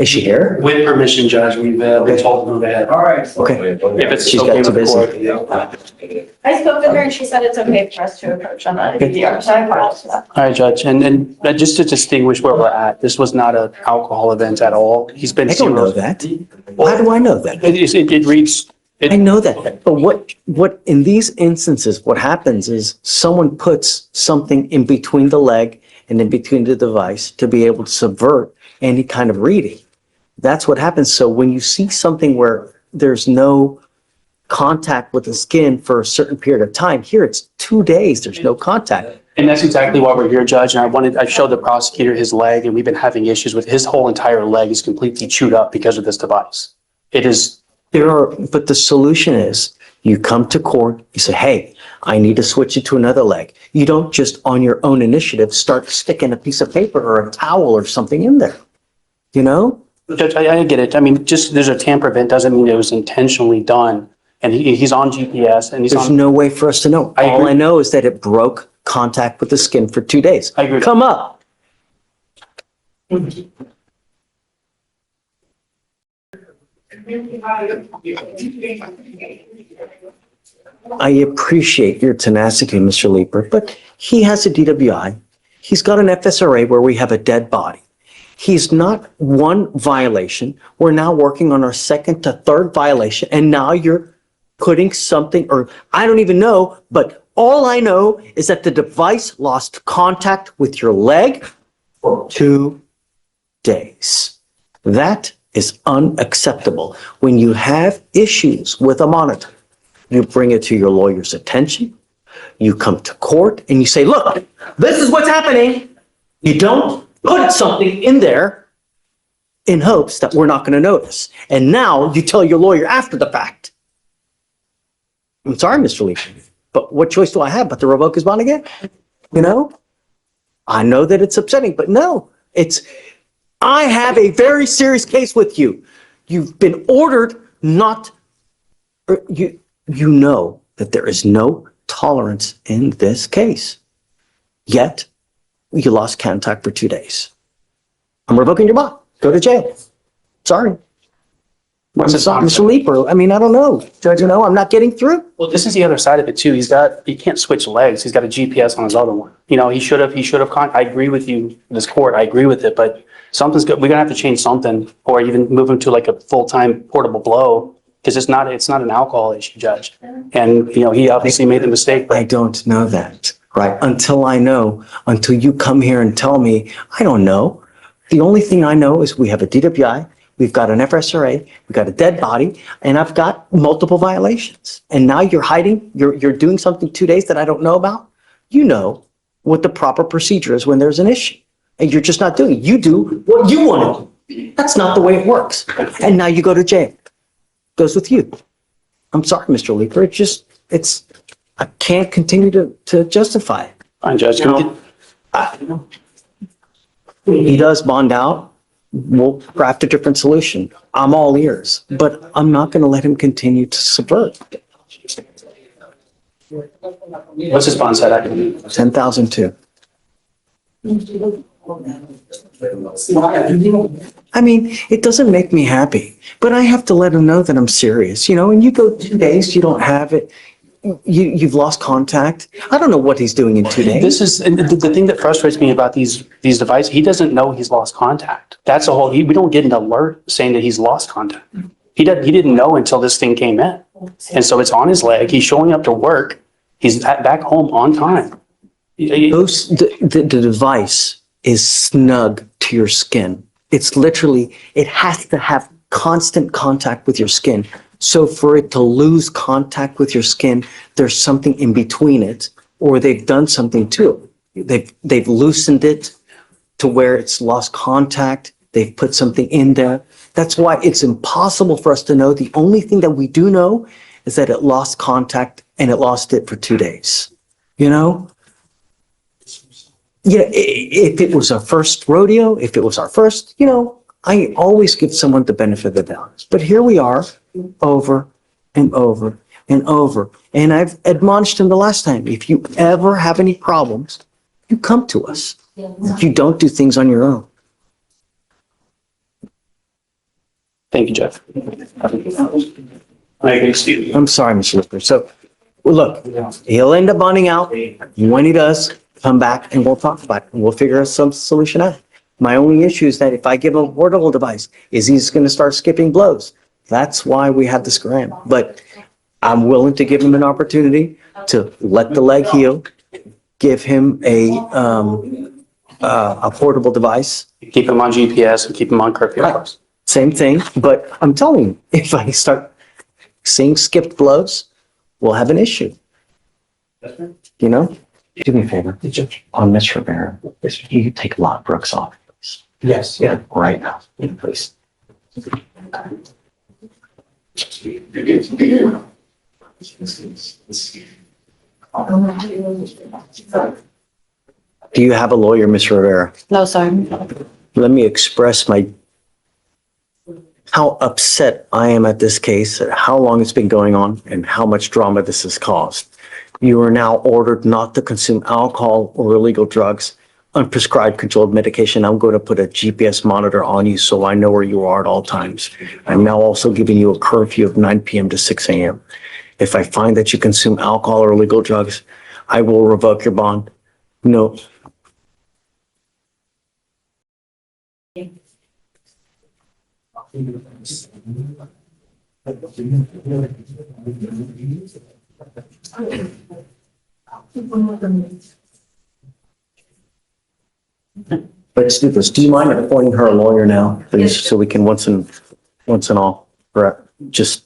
Is she here? With permission, Judge, we've been told to move ahead. All right. Okay. If it's She's okay got too with the busy. court. I spoke with her and she said it's okay for us to approach on the DVR, so I apologize for that. All right, Judge, and just to distinguish where we're at, this was not an alcohol event at all. He's been. I don't know that. Why do I know that? It reads. I know that, but what in these instances, what happens is someone puts something in between the leg and in between the device to be able to subvert any kind of reading. That's what happens. So when you see something where there's no contact with the skin for a certain period of time, here it's 2 days, there's no contact. And that's exactly why we're here, Judge. And I showed the prosecutor his leg, and we've been having issues with his whole entire leg is completely chewed up because of this device. It is. But the solution is you come to court, you say, hey, I need to switch it to another leg. You don't just on your own initiative start sticking a piece of paper or a towel or something in there, you know? Judge, I get it. I mean, just there's a tamper event doesn't mean it was intentionally done. And he's on GPS and he's There's on. no way for us to know. I All agree. I know is that it broke contact with the skin for 2 days. I agree. Come up. I appreciate your tenacity, Mr. Leeper, but he has a DWI. He's got an FSRA where we have a dead body. He's not one violation. We're now working on our second to third violation, and now you're putting something, or I don't even know, but all I know is that the device lost contact with your leg for 2 days. That is unacceptable. When you have issues with a monitor, you bring it to your lawyer's attention, you come to court and you say, look, this is what's happening. You don't put something in there in hopes that we're not going to notice. And now you tell your lawyer after the fact. I'm sorry, Mr. Lee, but what choice do I have but to revoke his bond again? You know, I know that it's upsetting, but no, I have a very serious case with you. You've been ordered not, you know that there is no tolerance in this case. Yet, you lost contact for 2 days. I'm revoking your bond. Go to jail. Sorry. What's his bond? Mr. Leeper, I mean, I don't know. Judge, I'm not getting through. Well, this is the other side of it too. He can't switch legs. He's got a GPS on his other one. You know, he should have, I agree with you, this court, I agree with it, but something's good. We're gonna have to change something or even move him to like a full-time portable blow because it's not an alcohol issue, Judge. And, you know, he obviously made the mistake. I don't know that, right? Until you come here and tell me, I don't know. The only thing I know is we have a DWI, we've got an FSRA, we've got a dead body, and I've got multiple violations. And now you're hiding, you're doing something 2 days that I don't know about. You know what the proper procedure is when there's an issue. And you're just not doing it. You do what you want to do. That's not the way it works. And now you go to jail. Goes with you. I'm sorry, Mr. Leeper. I can't continue to justify it. Fine, Judge. He does bond out. We'll craft a different solution. I'm all ears, but I'm not going to let him continue to subvert. What's his bond set at? 10,002. I mean, it doesn't make me happy, but I have to let him know that I'm serious, you know, and you go 2 days, you don't have it. You've lost contact. I don't know what he's doing in 2 days. And the thing that frustrates me about these devices, he doesn't know he's lost contact. That's a whole, we don't get an alert saying that he's lost contact. He didn't know until this thing came in. And so it's on his leg. He's showing up to work. He's back home on time. The device is snug to your skin. It's literally, it has to have constant contact with your skin. So for it to lose contact with your skin, there's something in between it, or they've done something to it. They've loosened it to where it's lost contact. They've put something in there. That's why it's impossible for us to know. The only thing that we do know is that it lost contact and it lost it for 2 days. You know? Yeah, if it was our first rodeo, if it was our first, you know, I always give someone the benefit of the doubt. But here we are over and over and over. And I've admonished him the last time, if you ever have any problems, you come to us. You don't do things on your own. Thank you, Jeff. I agree, Steve. I'm sorry, Mr. Lister. So, well, look, he'll end up bonding out. When he does, come back and we'll talk about it. And we'll figure some solution out. My only issue is that if I give him a portable device, is he's going to start skipping blows. That's why we have this grant. But I'm willing to give him an opportunity to let the leg heal, give him a portable device. Keep him on GPS and keep him on curfew. Right. Same thing, but I'm telling you, if I start seeing skipped blows, we'll have an issue. You know? Do me a favor. On Ms. Rivera, you take a lot of Brooks off, please. Yes. Yeah, right now, please. Do you have a lawyer, Ms. Rivera? No, sir. Let me express how upset I am at this case, at how long it's been going on, and how much drama this has caused. You are now ordered not to consume alcohol or illegal drugs, unprescribed controlled medication. I'm going to put a GPS monitor on you so I know where you are at all times. I'm now also giving you a curfew of 9 p.m. to 6 a.m. If I find that you consume alcohol or illegal drugs, I will revoke your bond. No. But let's do this. Do you mind appointing her a lawyer now, please, so we can once and all, correct? Just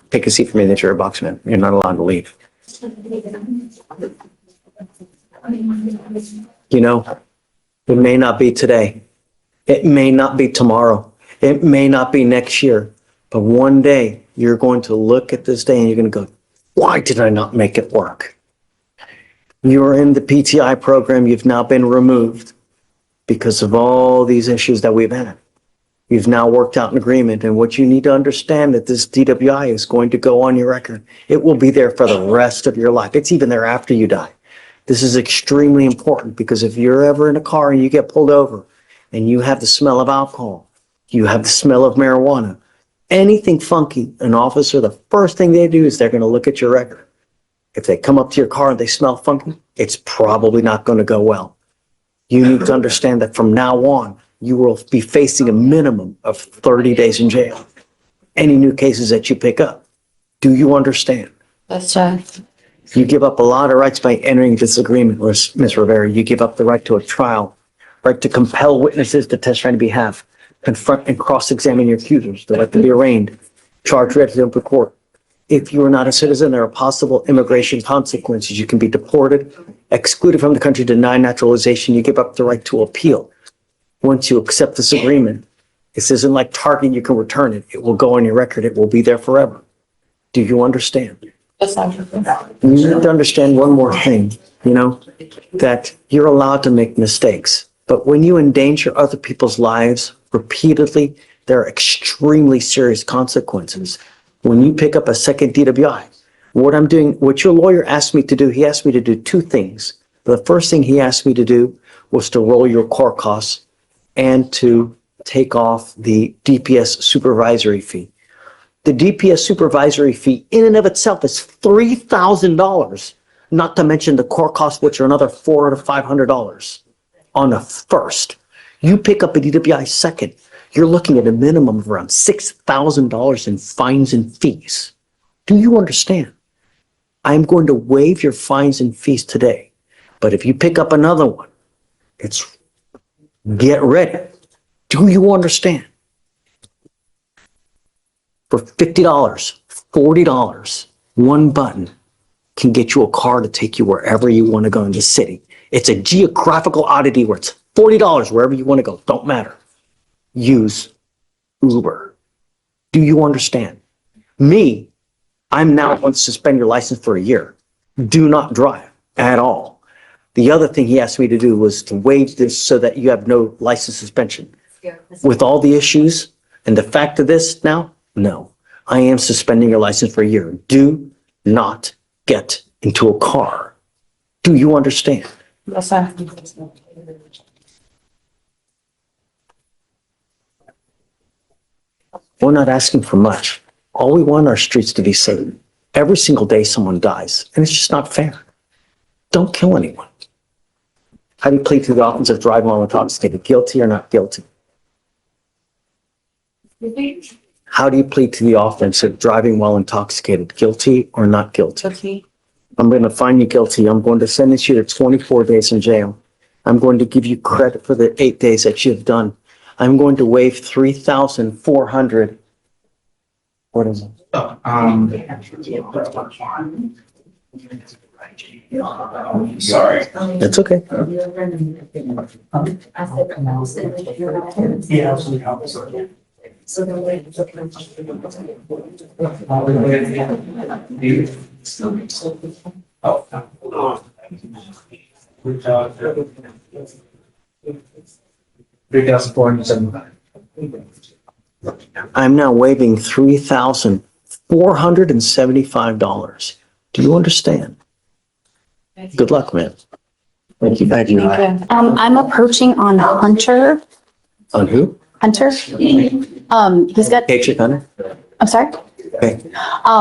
take a seat for me in the jury box, man. You're not allowed to leave. You know, it may not be today. It may not be tomorrow. It may not be next year. But one day you're going to look at this day and you're going to go, why did I not make it work? You're in the PTI program. You've now been removed because of all these issues that we've had. You've now worked out an agreement, and what you need to understand that this DWI is going to go on your record. It will be there for the rest of your life. It's even there after you die. This is extremely important because if you're ever in a car and you get pulled over and you have the smell of alcohol, you have the smell of marijuana, anything funky, an officer, the first thing they do is they're going to look at your record. If they come up to your car and they smell funky, it's probably not going to go well. You need to understand that from now on, you will be facing a minimum of 30 days in jail. Any new cases that you pick up. Do you understand? Yes, sir. You give up a lot of rights by entering this agreement, Ms. Rivera. You give up the right to a trial, right to compel witnesses to testify on your behalf, confront and cross-examine your accusers, the right to be arraigned, charged read to open court. If you are not a citizen, there are possible immigration consequences. You can be deported, excluded from the country, denied naturalization. You give up the right to appeal. Once you accept this agreement, this isn't like Target, you can return it. It will go on your record. It will be there forever. Do you understand? Yes, sir. You need to understand one more thing, that you're allowed to make mistakes. But when you endanger other people's lives repeatedly, there are extremely serious consequences. When you pick up a second DWI, what your lawyer asked me to do, he asked me to do two things. The first thing he asked me to do was to roll your court costs and to take off the DPS supervisory fee. The DPS supervisory fee in and of itself is $3,000, not to mention the court costs, which are another $400 to $500 on a first. You pick up a DWI second, you're looking at a minimum of around $6,000 in fines and fees. Do you understand? I'm going to waive your fines and fees today. But if you pick up another one, get ready. Do you understand? For $50, $40, one button can get you a car to take you wherever you want to go in the city. It's a geographical oddity where it's $40 wherever you want to go. Don't matter. Use Uber. Do you understand? Me, I'm now going to suspend your license for a year. Do not drive at all. The other thing he asked me to do was to waive this so that you have no license suspension. With all the issues and the fact of this now, no, I am suspending your license for a year. Do not get into a car. Do you understand? Yes, sir. we're not asking for much. All we want are streets to be safe. Every single day someone dies, and it's just not fair. Don't kill anyone. How do you plead to the offense of driving while intoxicated? Guilty or not guilty? How do you plead to the offense of driving while intoxicated? Guilty or not guilty? Okay. I'm going to find you guilty. I'm going to sentence you to 24 days in jail. I'm going to give you credit for the 8 days that you've done. I'm going to waive 3,400. What is it? Sorry. That's okay. Yeah, absolutely. I'm now waiving $3,475. Do you understand? Good luck, man. Thank you. Thank you. I'm approaching on Hunter. On who? Hunter. He's got, Patriot Hunter? I'm sorry. Okay.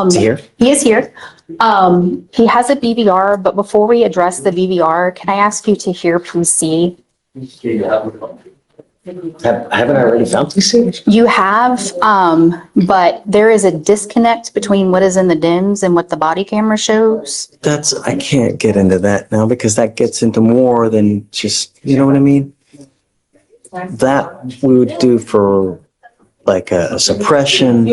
Is he here? He is here. He has a BVR, but before we address the BVR, can I ask you to hear PC? Haven't I already found PC? You have, but there is a disconnect between what is in the DIMS and what the body camera shows. I can't get into that now because that gets into more than just, you know what I mean? That we would do for like a suppression,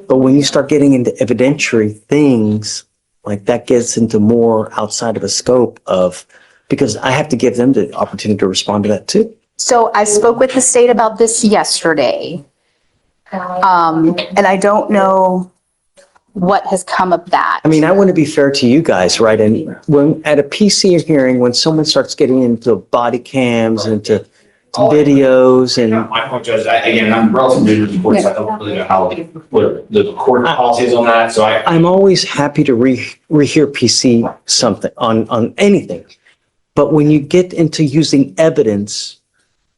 but when you start getting into evidentiary things, like that gets into more outside of a scope of, because I have to give them the opportunity to respond to that too. So I spoke with the state about this yesterday. And I don't know what has come of that. I mean, I want to be fair to you guys, right? And when at a PC hearing, when someone starts getting into body cams, into videos and My point, Judge, again, I'm relatively new to the court, so I don't really know what the court policy is on that, so I'm always happy to rehear PC something on anything. But when you get into using evidence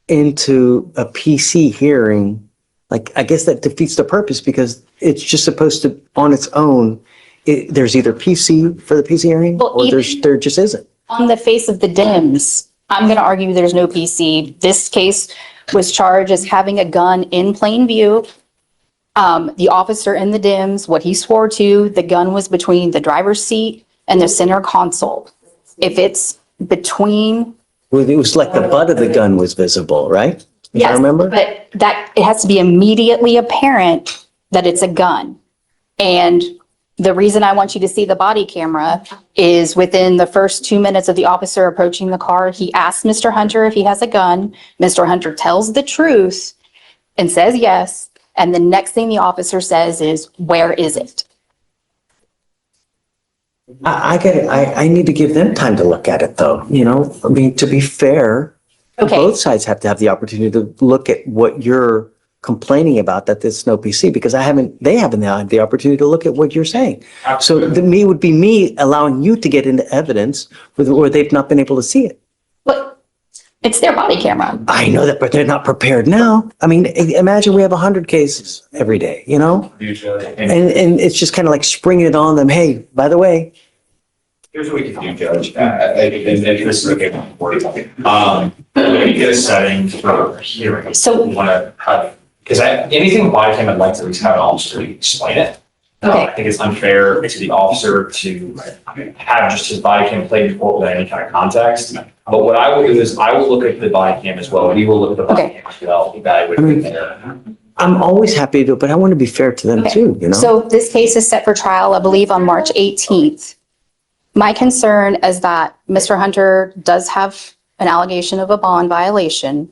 into a PC hearing, like, I guess that defeats the purpose because it's just supposed to, on its own, there's either PC for the PC hearing Well, or there just isn't. On the face of the DIMS, I'm going to argue there's no PC. This case was charged as having a gun in plain view. The officer in the DIMS, what he swore to, the gun was between the driver's seat and the center console. If it's between. Well, it was like the butt of the gun was visible, right? If I Yes, remember? but that, it has to be immediately apparent that it's a gun. And the reason I want you to see the body camera is within the first 2 minutes of the officer approaching the car, he asks Mr. Hunter if he has a gun. Mr. Hunter tells the truth and says yes. And the next thing the officer says is, "Where is it?" I get it. I need to give them time to look at it though, you know? I mean, to be fair, Okay. both sides have to have the opportunity to look at what you're complaining about, that there's no PC, because they haven't had the opportunity to look at what you're saying. So me would be me allowing you to get into evidence where they've not been able to see it. But it's their body camera. I know that, but they're not prepared now. I mean, imagine we have 100 cases every day, you know? And it's just kind of like springing it on them. Hey, by the way, here's what we can do, Judge, and this is okay with the board. We get a setting for hearing. So- We want to have, because anything body cam, I'd like to at least have an officer explain it. Okay. I think it's unfair to the officer to have just his body cam played before without any kind of context. But what I will do is I will look at the body cam as well. We will look at the body Okay. cam as well, evaluate it. I'm always happy to, but I want to be fair to them Okay. too, you know? So this case is set for trial, I believe, on March 18th. My concern is that Mr. Hunter does have an allegation of a bond violation.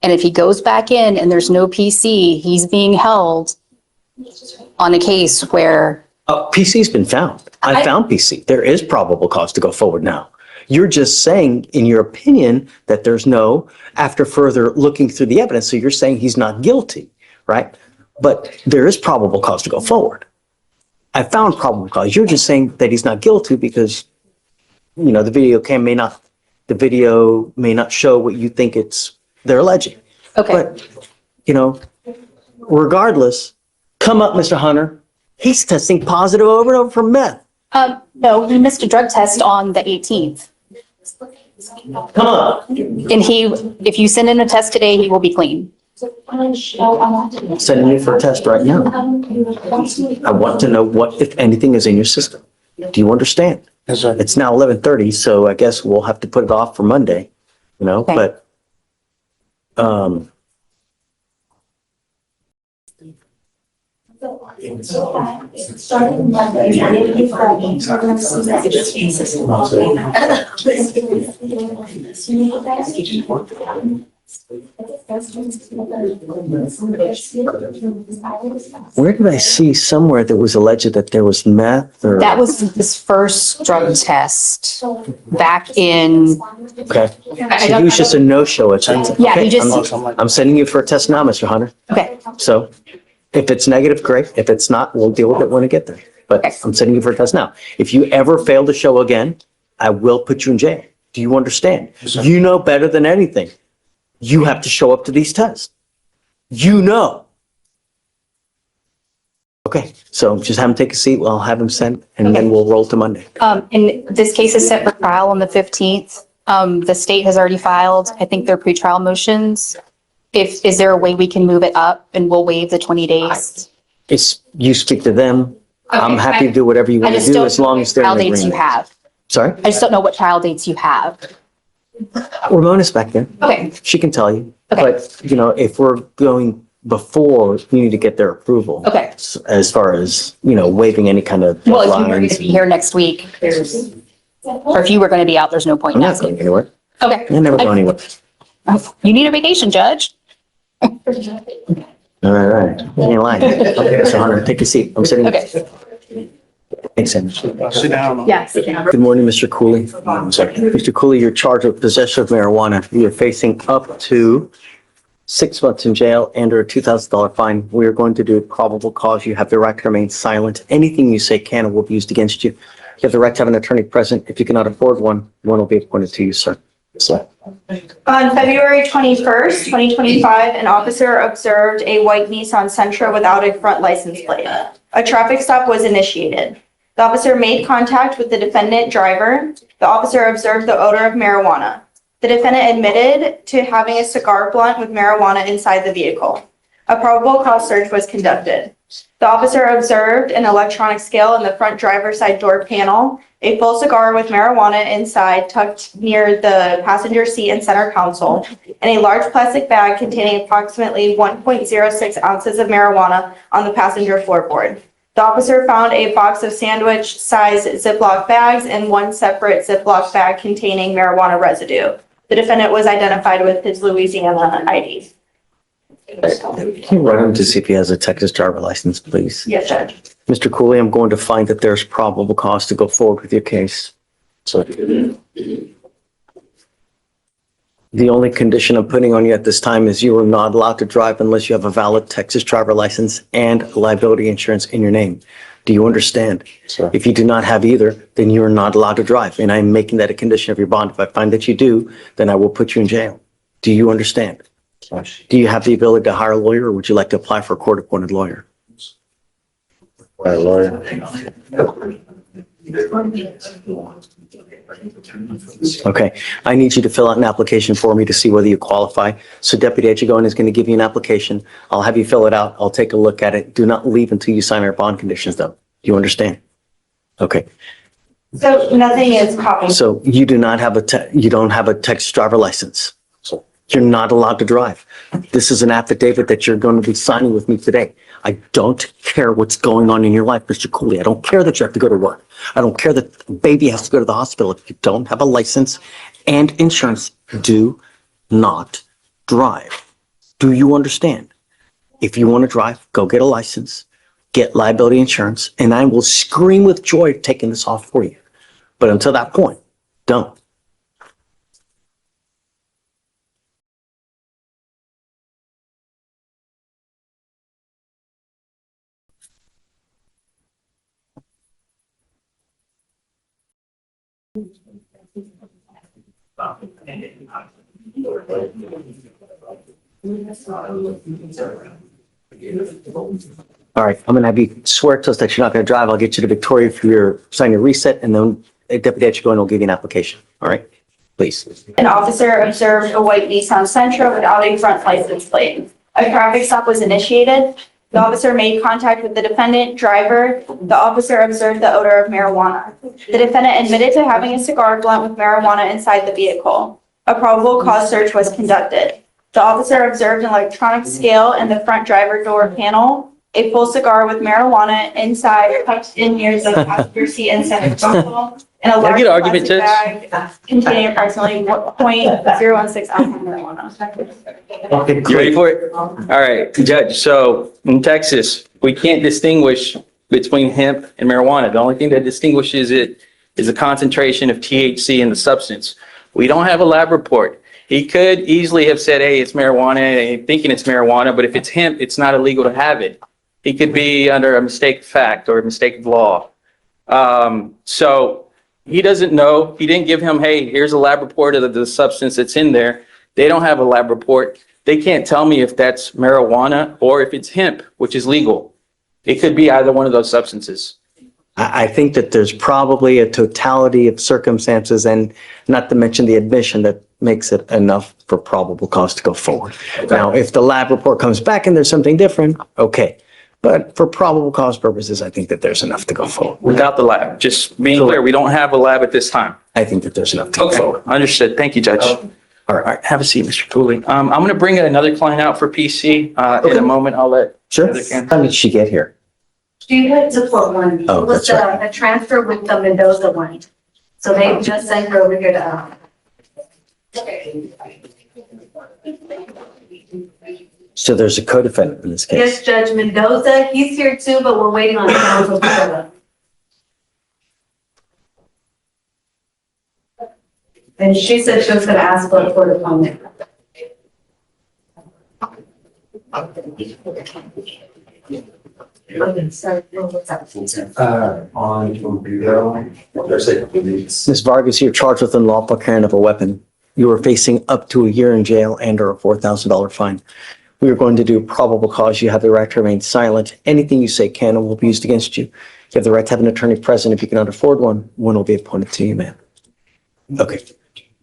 And if he goes back in and there's no PC, he's being held on a case where, PC's been found. I found PC. There is probable cause to go forward now. You're just saying, in your opinion, that there's no, after further looking through the evidence, so you're saying he's not guilty, right? But there is probable cause to go forward. I found probable cause. You're just saying that he's not guilty because, you know, the video may not show what you think they're alleging. okay, But, you know, regardless, Come up, Mr. Hunter. He's testing positive over and over for meth. No, he missed a drug test on the 18th. Come on. And if you send in a test today, he will be clean. I'm sending you for a test right now. I want to know what, if anything, is in your system. Do you understand? Yes, sir. It's now 11:30, so I guess we'll have to put it off for Monday, Okay. but, Starting Monday. where did I see somewhere that was alleged that there was meth or? That was his first drug test back in, Okay. So he was just a no-show attendant. Yeah, he Okay, just- I'm sending you for a test now, Mr. Hunter. okay, So if it's negative, great. If it's not, we'll deal with it when we get there. But Okay. I'm sending you for a test now. If you ever fail to show again, I will put you in jail. Do you understand? You know better than anything. You have to show up to these tests. You know. Okay, so just have him take a seat. I'll have him sent and then Okay. we'll roll to Monday. and this case is set for trial on the 15th. The state has already filed, I think, their pretrial motions. Is there a way we can move it up and we'll waive the 20 days? It's, you speak to them. I'm Okay, happy to do whatever you I want to just do don't as long as they're trial in dates you agreement. have. Sorry? I just don't know what trial dates you have. Ramona's back there. Okay, She can tell you. Okay. But, if we're going before, you need to get their approval. Okay. As far as, waiving any kind of well, if you were going to deadlines. be here next week, or if you were going to be out, there's no point I'm in not going asking. anywhere. Okay. I never go anywhere. You need a vacation, Judge. All right. You ain't lying. Okay, so Hunter, take a seat. I'm sitting. Okay. Thanks, Sam. Sit down. Yes. Good morning, Mr. Cooley. Mr. Cooley, you're charged with possession of marijuana. You're facing up to 6 months in jail and or a $2,000 fine. We are going to do probable cause. You have the right to remain silent. Anything you say can or will be used against you. You have the right to have an attorney present. If you cannot afford one will be appointed to you, sir. So, On February 21st, 2025, an officer observed a white Nissan Sentra without a front license plate. A traffic stop was initiated. The officer made contact with the defendant driver. The officer observed the odor of marijuana. The defendant admitted to having a cigar blunt with marijuana inside the vehicle. A probable cause search was conducted. The officer observed an electronic scale in the front driver's side door panel, a full cigar with marijuana inside tucked near the passenger seat and center console, and a large plastic bag containing approximately 1.06 ounces of marijuana on the passenger floorboard. The officer found a box of sandwich-sized Ziploc bags and one separate Ziploc bag containing marijuana residue. The defendant was identified with his Louisiana ID. can you run him to see if he has a Texas driver license, please? Yes, Judge. Mr. Cooley, I'm going to find that there's probable cause to go forward with your case. So the only condition I'm putting on you at this time is you are not allowed to drive unless you have a valid Texas driver license and liability insurance in your name. Do you understand? Sir. If you do not have either, then you are not allowed to drive. And I'm making that a condition of your bond. If I find that you do, then I will put you in jail. Do you understand? Do you have the ability to hire a lawyer or would you like to apply for a court-appointed lawyer? Okay, I need you to fill out an application for me to see whether you qualify. So Deputy Edgegon is going to give you an application. I'll have you fill it out. I'll take a look at it. Do not leave until you sign our bond conditions though. Do you understand? Okay, So nothing is copied. so you do not have you don't have a Texas driver license. You're not allowed to drive. This is an affidavit that you're going to be signing with me today. I don't care what's going on in your life, Mr. Cooley. I don't care that you have to go to work. I don't care that the baby has to go to the hospital. If you don't have a license and insurance, do not drive. Do you understand? If you want to drive, go get a license, get liability insurance, and I will scream with joy taking this off for you. But until that point, don't. All right, I'm gonna have you swear to us that you're not gonna drive. I'll get you to Victoria for your, sign your reset, and then a deputy at you going will give you an application. All right, please. An officer observed a white Nissan Sentra without a front license plate. A traffic stop was initiated. The officer made contact with the defendant driver. The officer observed the odor of marijuana. The defendant admitted to having a cigar blunt with marijuana inside the vehicle. A probable cause search was conducted. The officer observed an electronic scale in the front driver door panel, a full cigar with marijuana inside tucked in near the passenger seat and center console, and a large plastic bag containing approximately 0.016 ounces of marijuana. You ready for it? All right, Judge. So in Texas, we can't distinguish between hemp and marijuana. The only thing that distinguishes it is the concentration of THC in the substance. We don't have a lab report. He could easily have said, hey, it's marijuana, thinking it's marijuana, but if it's hemp, it's not illegal to have it. He could be under a mistake of fact or a mistake of law. So he doesn't know. He didn't give him, hey, here's a lab report of the substance that's in there. They don't have a lab report. They can't tell me if that's marijuana or if it's hemp, which is legal. It could be either one of those substances. I think that there's probably a totality of circumstances, and not to mention the admission, that makes it enough for probable cause to go forward. Now, if the lab report comes back and there's something different, okay. But for probable cause purposes, I think that there's enough to go forward. Without the lab, just being clear, we don't have a lab at this time. I think that there's enough to go forward. Understood. Thank you, Judge. All right, have a seat, Mr. Cooley. I'm going to bring another client out for PC in a moment. I'll let. Sure. How did she get here? She had to put one. Oh, It was that's right. a transfer with the Mendoza one. So they just sent her over here to, So there's a co-defendant in this case. yes, Judge Mendoza, he's here too, but we're waiting on counsel for them. And she said she was gonna ask for a court appointment. Sorry, what's up? Ms. Vargas, you're charged with unlawful carrying of a weapon. You are facing up to a year in jail and or a $4,000 fine. We are going to do probable cause. You have the right to remain silent. Anything you say can and will be used against you. You have the right to have an attorney present. If you cannot afford one, one will be appointed to you, ma'am. Okay.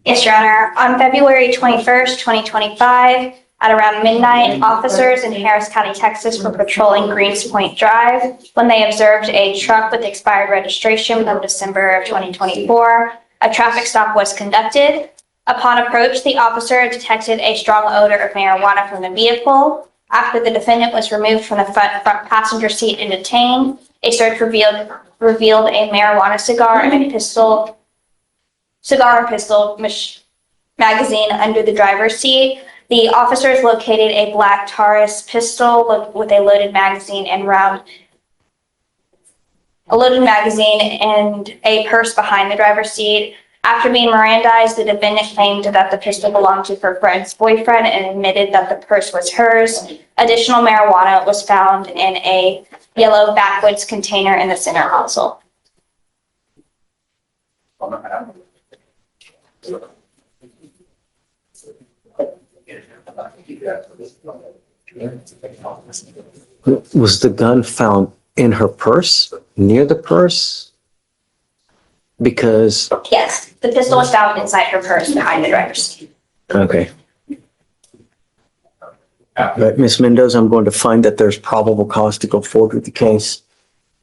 Yes, Your Honor. On February 21st, 2025, at around midnight, officers in Harris County, Texas were patrolling Greens Point Drive when they observed a truck with expired registration from December of 2024. A traffic stop was conducted. Upon approach, the officer detected a strong odor of marijuana from the vehicle. After the defendant was removed from the front passenger seat and detained, a search revealed a marijuana cigar and a pistol magazine under the driver's seat. The officers located a black Taurus pistol with a loaded magazine and a purse behind the driver's seat. After being Mirandized, the defendant claimed that the pistol belonged to her friend's boyfriend and admitted that the purse was hers. Additional marijuana was found in a yellow backwoods container in the center console. Was the gun found in her purse, near the purse? Because, Yes, the pistol was found inside her purse behind the driver's seat. okay. But Ms. Mendoza, I'm going to find that there's probable cause to go forward with the case.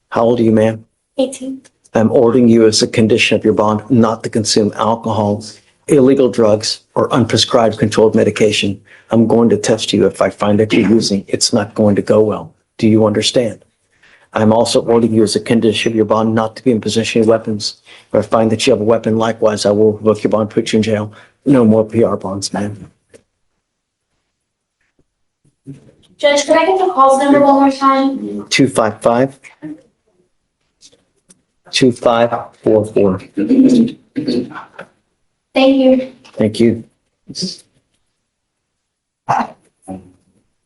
How old are you, ma'am? 18. I'm ordering you as a condition of your bond not to consume alcohol, illegal drugs, or unprescribed controlled medication. I'm going to test you. If I find that you're using, it's not going to go well. Do you understand? I'm also ordering you as a condition of your bond not to be in possession of weapons. If I find that you have a weapon, likewise, I will revoke your bond, put you in jail. No more PR bonds, ma'am. Judge, could I get the calls number one more time? 255 2544. Thank you. Thank you.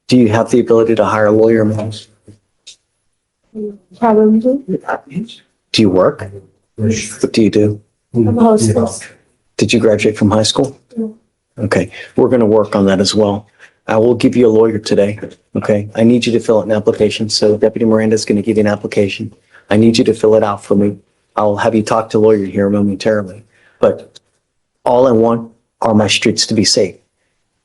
Do you have the ability to hire a lawyer, ma'am? Probably. Do you work? What do you do? I'm a hostess. Did you graduate from high school? Okay, we're going to work on that as well. I will give you a lawyer today, okay? I need you to fill out an application, so Deputy Miranda is going to give you an application. I need you to fill it out for me. I'll have you talk to a lawyer here momentarily. But all I want are my streets to be safe.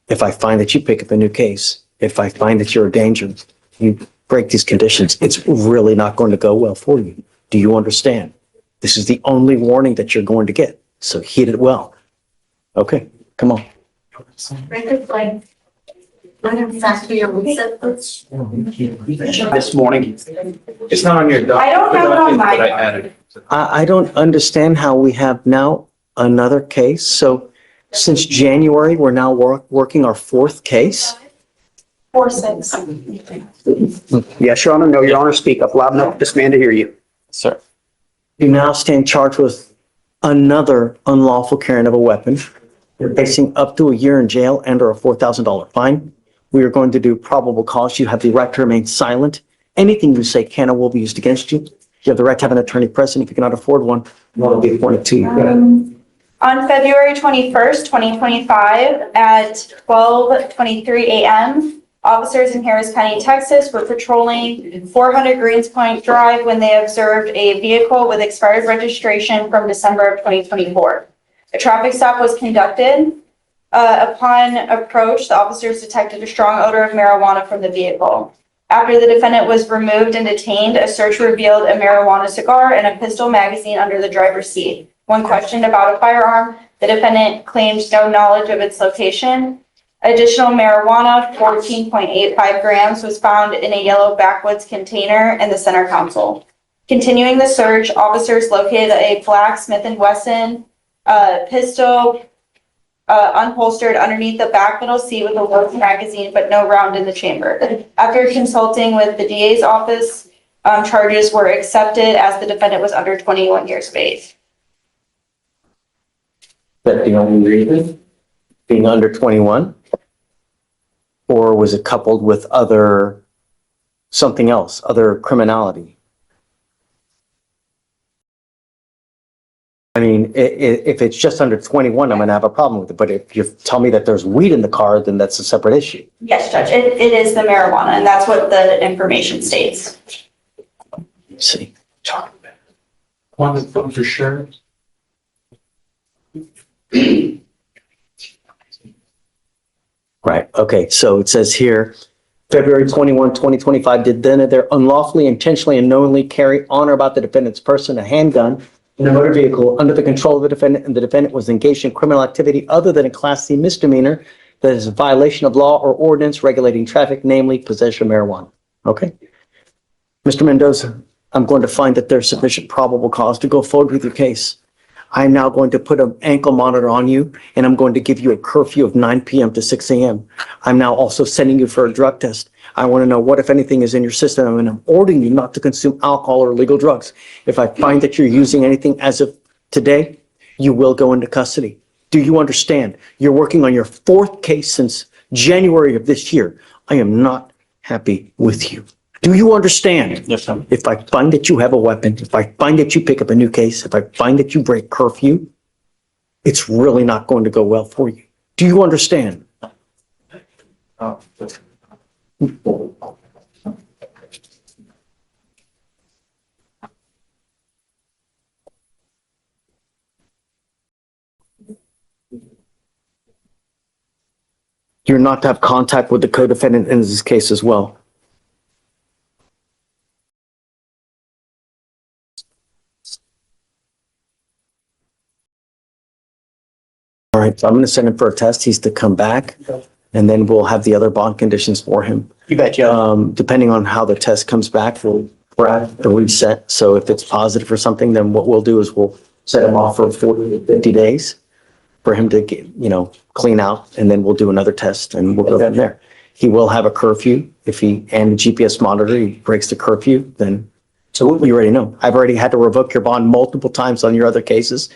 If I find that you pick up a new case, if I find that you're a danger, you break these conditions, it's really not going to go well for you. Do you understand? This is the only warning that you're going to get, so heed it well. Okay, come on. Record like, I'm gonna fax you your reset books. This morning, It's not on your document. I don't have it on my But I added. I don't understand how we have now another case. So since January, we're now working our fourth case. 4-6. Yes, Your Honor. No, Your Honor, speak up loud enough for this man to hear you. sir. You now stand charged with another unlawful carrying of a weapon. You're facing up to a year in jail and or a $4,000 fine. We are going to do probable cause. You have the right to remain silent. Anything you say can or will be used against you. You have the right to have an attorney present. If you cannot afford one will be appointed to you. On February 21st, 2025, at 12:23 a.m., officers in Harris County, Texas were patrolling 400 Greenspoint Drive when they observed a vehicle with expired registration from December of 2024. A traffic stop was conducted. Upon approach, the officers detected a strong odor of marijuana from the vehicle. After the defendant was removed and detained, a search revealed a marijuana cigar and a pistol magazine under the driver's seat. When questioned about a firearm, the defendant claimed no knowledge of its location. Additional marijuana, 14.85 grams, was found in a yellow backwoods container in the center console. Continuing the search, officers located a black Smith & Wesson pistol unholstered underneath the back middle seat with a loaded magazine, but no round in the chamber. After consulting with the DA's office, charges were accepted as the defendant was under 21 years of age. That the only reason? Being under 21? Or was it coupled with something else, other criminality? I mean, if it's just under 21, I'm going to have a problem with it. But if you tell me that there's weed in the car, then that's a separate issue. Yes, Judge, it is the marijuana, and that's what the information states. Let's see. One for sure. Right, okay, so it says here, February 21, 2025, did then there unlawfully, intentionally, and knowingly carry on or about the defendant's person a handgun in a motor vehicle under the control of the defendant, and the defendant was engaged in criminal activity other than a Class C misdemeanor that is a violation of law or ordinance regulating traffic, namely possession of marijuana. Okay? Mr. Mendoza, I'm going to find that there's sufficient probable cause to go forward with your case. I'm now going to put an ankle monitor on you, and I'm going to give you a curfew of 9 p.m. to 6 a.m. I'm now also sending you for a drug test. I want to know what, if anything, is in your system, and I'm ordering you not to consume alcohol or illegal drugs. If I find that you're using anything as of today, you will go into custody. Do you understand? You're working on your fourth case since January of this year. I am not happy with you. Do you understand? Yes, sir. If I find that you have a weapon, if I find that you pick up a new case, if I find that you break curfew, it's really not going to go well for you. Do you understand? You're not to have contact with the co-defendant in this case as well. All right, so I'm going to send him for a test. He's to come back, and then we'll have the other bond conditions for him. You bet, Judge. Depending on how the test comes back, we're at the reset. So if it's positive or something, then what we'll do is we'll set him off for 40 to 50 days for him to get, clean out, and then we'll do another test and we'll go from there. He will have a curfew. And the GPS monitor, he breaks the curfew, then you already know. I've already had to revoke your bond multiple times on your other cases.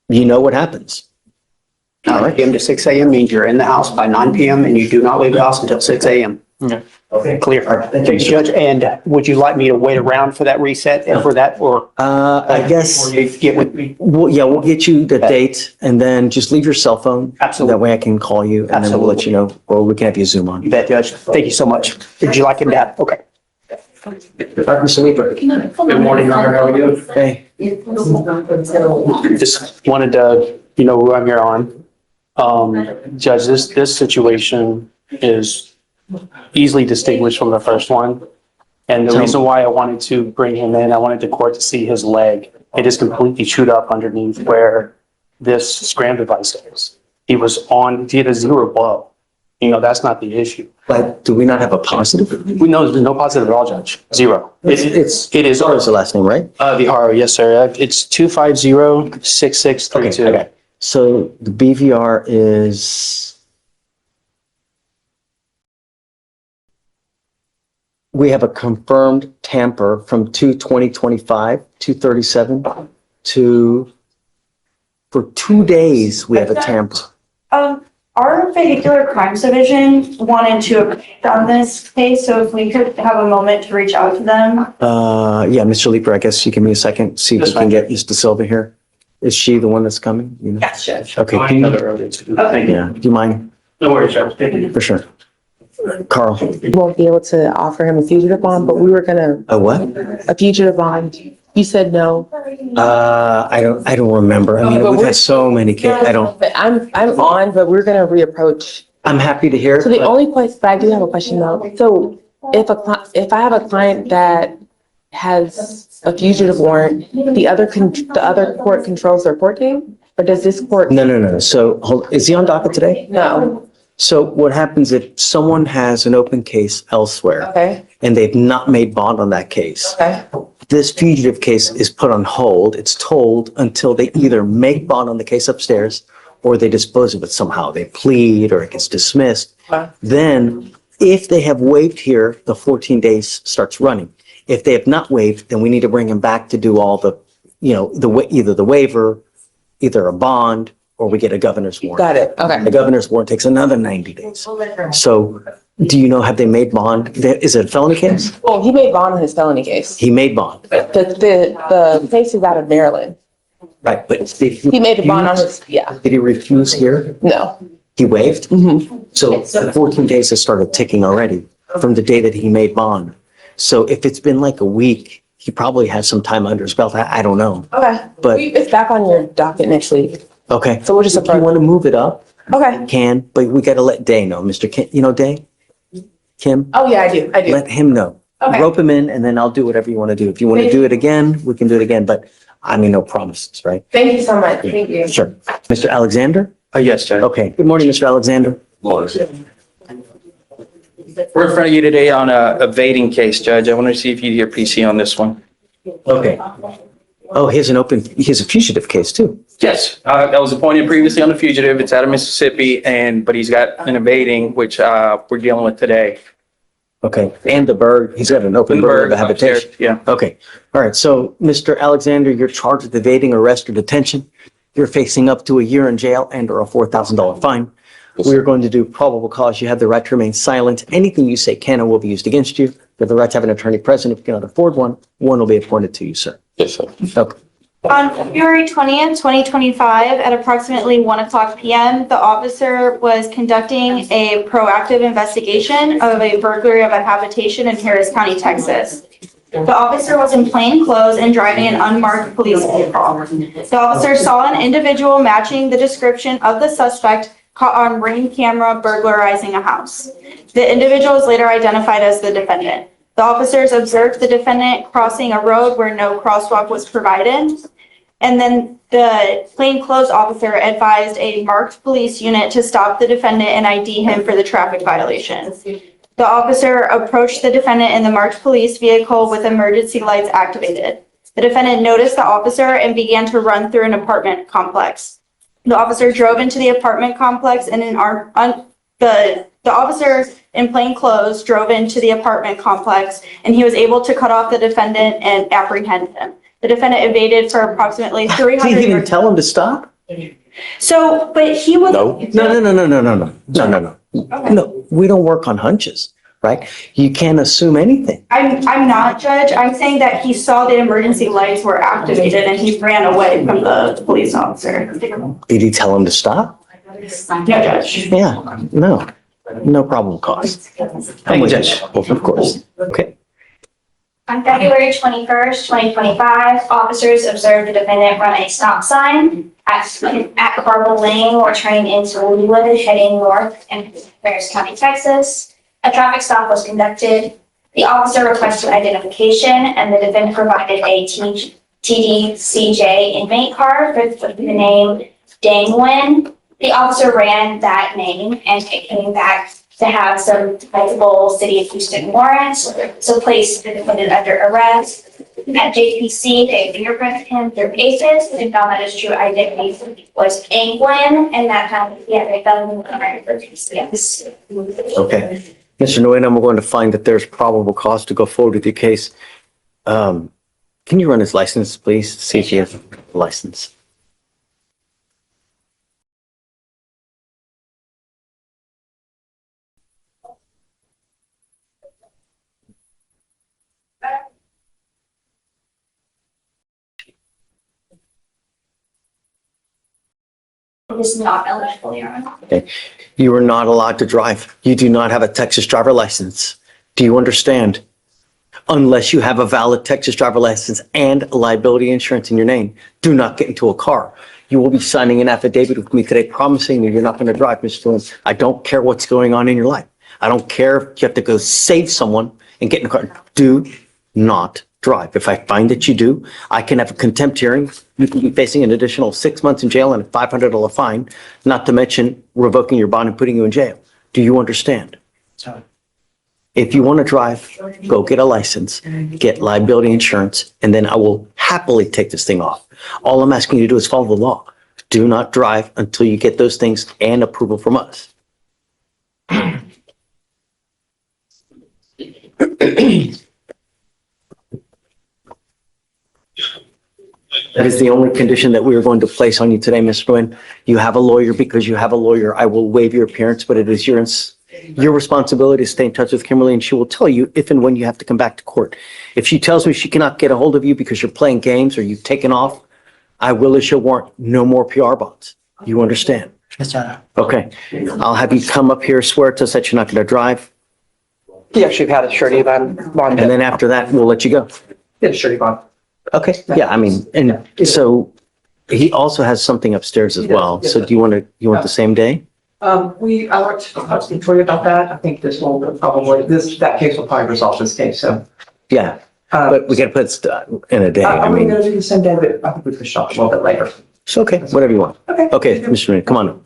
You know what happens. 9 p.m. to 6 a.m. means you're in the house by 9 p.m. and you do not leave the house until 6 a.m. All Clear. Thank you, Judge. And would you like me to wait around for that reset and for that, or? I guess, Or you get with me? we'll get you the date and then just leave your cell phone. Absolutely. That way I can call you and then we'll let you know, or we can have you Zoom on. You bet, Judge. Thank you so much. Would you like him to? Okay. Mr. Leeper. Good morning, Your Honor. How are you? Hey, Just wanted to, you know, who I'm here on. Judge, this situation is easily distinguished from the first one. And the reason why I wanted to bring him in, I wanted the court to see his leg. It is completely chewed up underneath where this scram device is. He had a 0 blow. You know, that's not the issue. but do we not have a positive? We know there's no positive at all, Judge. 0. It is. Zara's the last name, right? Viharo, yes, sir. It's 250-6632. Okay. So the BVR is. We have a confirmed tamper from 2/20/25, 2/37 to, for 2 days, we have a tamper. Our vehicular crimes division wanted to object on this case, so if we could have a moment to reach out to them. Yeah, Mr. Leeper, I guess you give me a second, see if we That's can fine. get Ms. De Silva here. Is she the one that's coming? You know? Yes, Judge. Okay, I do know you, they're early too. Thank you. yeah, do you mind? No worries, Judge. Thank you. For sure. Carl, Won't be able to offer him a fugitive bond, but we were gonna, a what? a fugitive bond. You said no. I don't remember. I mean, But we've we're- had so many cases. But I'm on, but we're gonna reapproach. I'm happy to hear. So the but- only place, but I do have a question though. So if I have a client that has a fugitive warrant, the other court controls their court date? Or does this court? No. So, is he on docket today? No. So what happens if someone has an open case elsewhere Okay, and they've not made bond on that case? okay, This fugitive case is put on hold. It's told until they either make bond on the case upstairs or they dispose of it somehow. They plead or it gets dismissed. Okay. Then if they have waived here, the 14 days starts running. If they have not waived, then we need to bring them back to do all the, either the waiver, either a bond, or we get a governor's warrant. got it. Okay. The governor's warrant takes another 90 days. So do you know, have they made bond? Is it a felony case? Well, he made bond on his felony case. He made bond, The case is out of Maryland. right? But did He made a bond on his, yeah, Did he refuse here? no. He waived? Mm-hmm. So the 14 days has started ticking already from the day that he made bond. So if it's been like a week, he probably has some time under his belt. I don't know. Okay. But- It's back on your docket next week. Okay. So we'll just If you want to move it up, Okay. can, but we got to let Day know. Mr. Kim, you know Day? Kim? Oh, yeah, I do. Let him know. Okay. Rope him in and then I'll do whatever you want to do. If you want to do it again, we can do it again, but I mean, no promises, right? Thank you so much. Thank you. Sure. Mr. Alexander? Yes, Judge. Okay. Good morning, Mr. Alexander. We're in front of you today on a evading case, Judge. I want to see if you do your PC on this one. Okay. Oh, he has a fugitive case too. Yes, that was appointed previously on the fugitive. It's out of Mississippi but he's got an evading, which, we're dealing with today. Okay. And he's got an open burglary of habitation. Yeah. Okay. All right. So, Mr. Alexander, you're charged with evading arrest or detention. You're facing up to a year in jail and or a $4,000 fine. We are going to do probable cause. You have the right to remain silent. Anything you say can and will be used against you. You have the right to have an attorney present. If you cannot afford one will be appointed to you, sir. Yes, sir. Okay. On February 20th, 2025, at approximately 1:00 p.m., the officer was conducting a proactive investigation of a burglary of a habitation in Harris County, Texas. The officer was in plain clothes and driving an unmarked police vehicle. The officer saw an individual matching the description of the suspect caught on ring camera burglarizing a house. The individual is later identified as the defendant. The officers observed the defendant crossing a road where no crosswalk was provided. And then the plainclothes officer advised a marked police unit to stop the defendant and ID him for the traffic violation. The officer approached the defendant in the marked police vehicle with emergency lights activated. The defendant noticed the officer and began to run through an apartment complex. The officer drove into the apartment complex and the officer in plain clothes drove into the apartment complex and he was able to cut off the defendant and apprehend him. The defendant evaded for approximately 300 Did he even yards. tell him to stop? So, but he was. No, we don't work on hunches. right? You can't assume anything. I'm not, Judge. I'm saying that he saw the emergency lights were activated and he ran away from the police officer. Did he tell him to stop? No, Judge. Yeah, no probable cause. Thank you, Judge. Of course. Okay. On February 21st, 2025, officers observed the defendant run a stop sign at Probable Lane or turning into Leewood heading north in Harris County, Texas. A traffic stop was conducted. The officer requested identification and the defendant provided a TDCJ inmate card with the name Dangwin. The officer ran that name and came back to have some multiple City of Houston warrants, so placed the defendant under arrest. At JPC, they fingerprinted him through ACES and found that his true identity was Angwin, and that found he had a felony warrant for PCS. Okay. Mr. Nguyen, we're going to find that there's probable cause to go forward with your case. Can you run his license, please? See if he has a license. It is not eligible, Your Honor. Okay. You are not allowed to drive. You do not have a Texas driver license. Do you understand? Unless you have a valid Texas driver license and liability insurance in your name, do not get into a car. You will be signing an affidavit with me today promising me you're not going to drive, Mr. Lynn. I don't care what's going on in your life. I don't care if you have to go save someone and get in a car. Do not drive. If I find that you do, I can have a contempt hearing. You can be facing an additional 6 months in jail and a $500 fine, not to mention revoking your bond and putting you in jail. Do you understand? If you want to drive, go get a license, get liability insurance, and then I will happily take this thing off. All I'm asking you to do is follow the law. Do not drive until you get those things and approval from us. That is the only condition that we are going to place on you today, Ms. Nguyen. You have a lawyer because you have a lawyer. I will waive your appearance, but it is your responsibility to stay in touch with Kimberly, and she will tell you if and when you have to come back to court. If she tells me she cannot get a hold of you because you're playing games or you've taken off, I will issue a warrant. No more PR bonds. You understand? Yes, Your Okay. I'll have you come up here, swear to us that you're not going to drive, Yeah, she've had a surety bond. and then after that, we'll let you go. Yeah, surety bond. Okay, yeah, I mean, and so he also has something upstairs as well. So do you want the same day? I want to talk to Victoria about that. I think this will probably, that case will probably resolve this case, so. Yeah, but we gotta put it in a day. I I'm mean, gonna do the same day, but I think we can shop a little bit later. it's okay, whatever you want. Okay. Okay, Mr. Nguyen, come on.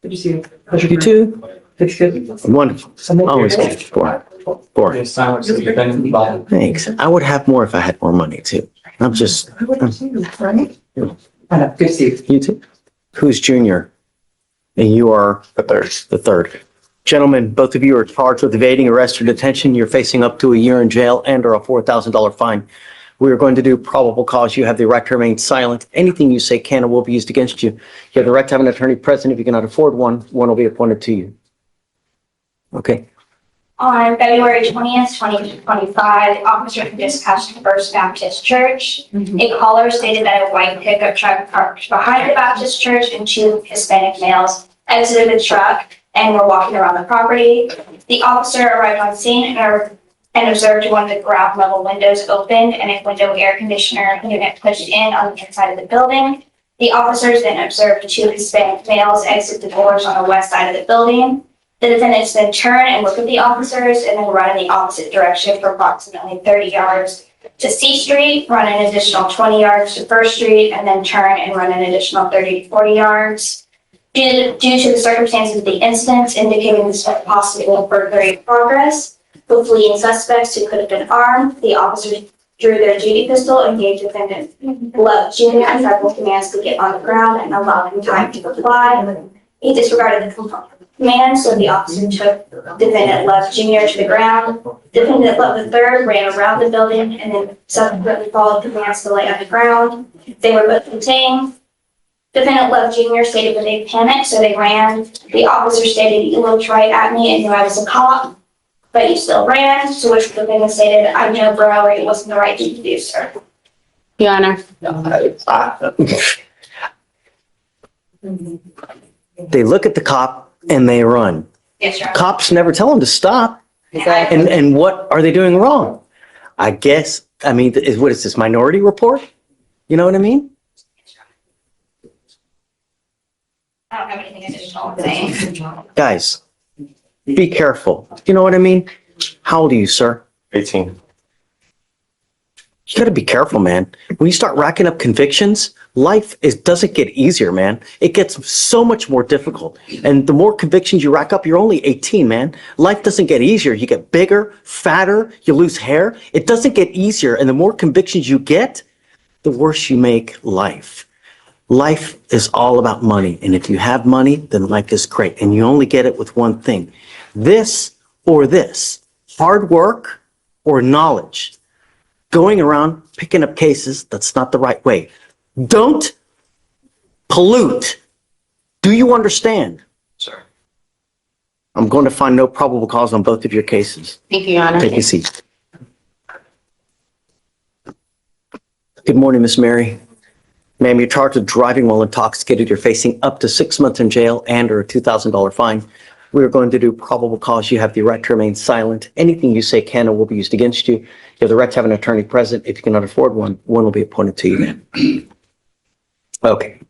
Good to see you. You too? It's good. Wonderful. Always good. Four. Thanks. I would have more if I had more money too. I'm just, I would have seen you, right? I know, good to see you. you too? Who's junior? And you are? The third. The third. Gentlemen, both of you are charged with evading arrest or detention. You're facing up to a year in jail and or a $4,000 fine. We are going to do probable cause. You have the right to remain silent. Anything you say can or will be used against you. You have the right to have an attorney present. If you cannot afford one, one will be appointed to you. Okay. On February 20th, 2025, officers dispatched to First Baptist Church. A caller stated that a white pickup truck parked behind the Baptist Church and two Hispanic males exited the truck and were walking around the property. The officer arrived on scene and observed one of the ground level windows opened and a window air conditioner unit pushed in on the inside of the building. The officers then observed two Hispanic males exit the doors on the west side of the building. The defendants then turn and look at the officers and then run in the opposite direction for approximately 30 yards to C Street, run an additional 20 yards to First Street, and then turn and run an additional 30 to 40 yards. Due to the circumstances of the incidents indicating this possible burglary in progress, with fleeing suspects who could have been armed, the officers drew their duty pistol and gave defendant Love Jr. several commands to get on the ground and allow him time to comply. He disregarded the command, so the officer took defendant Love Jr. to the ground. Defendant Love III ran around the building and then subsequently followed commands to lay on the ground. They were both contained. Defendant Love Jr. stated that they panicked, so they ran. The officer stated, "You looked right at me and knew I was a cop." but you still ran, to which the defendant stated, I know burglary wasn't the right thing to do, sir. Your Honor. They look at the cop and they run. Yes, Your Honor. Cops never tell them to stop. And what are they doing wrong? I guess, I mean, what is this, Minority Report? You know what I mean? I don't have anything additional to say. Guys, be careful. You know what I mean? How old are you, sir? 18. You gotta be careful, man. When you start racking up convictions, doesn't get easier, man. It gets so much more difficult. And the more convictions you rack up, you're only 18, man. Life doesn't get easier. You get bigger, fatter, you lose hair. It doesn't get easier. And the more convictions you get, the worse you make life. Life is all about money. And if you have money, then life is great. And you only get it with one thing. This or this. Hard work or knowledge. Going around picking up cases, that's not the right way. Don't pollute. Do you understand? Sir. I'm going to find no probable cause on both of your cases. Thank you, Your Honor. Take a seat. Good morning, Miss Mary. Ma'am, you're charged with driving while intoxicated. You're facing up to 6 months in jail and or a $2,000 fine. We are going to do probable cause. You have the right to remain silent. Anything you say can or will be used against you. You have the right to have an attorney present. If you cannot afford one, one will be appointed to you then. Okay.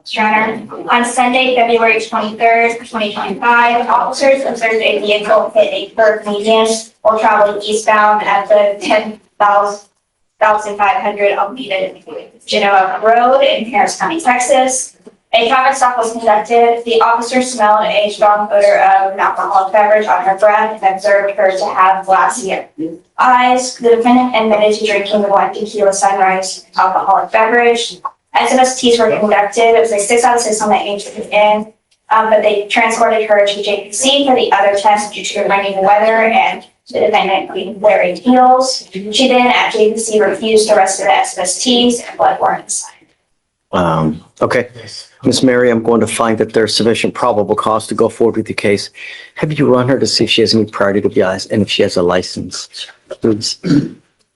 Your Honor, on Sunday, February 23rd, 2025, officers observed a vehicle hit a curb median while traveling eastbound at the 10,500 Almeida Genoa Road in Harris County, Texas. A traffic stop was conducted. The officer smelled a strong odor of an alcoholic beverage on her breath and observed her to have glassy eyes. The defendant admitted to drinking the 1 tequila sunrise alcoholic beverage. SMSTs were conducted. It was a 6 out of 6 on the age in, but they transported her to JPC for the other test due to the rainy weather and the defendant being wearing heels. She then at JPC refused the rest of the SMSTs and blood warrants. Okay. Miss Mary, I'm going to find that there's sufficient probable cause to go forward with the case. Have you run her to see if she has any prior DWIs and if she has a license? Please.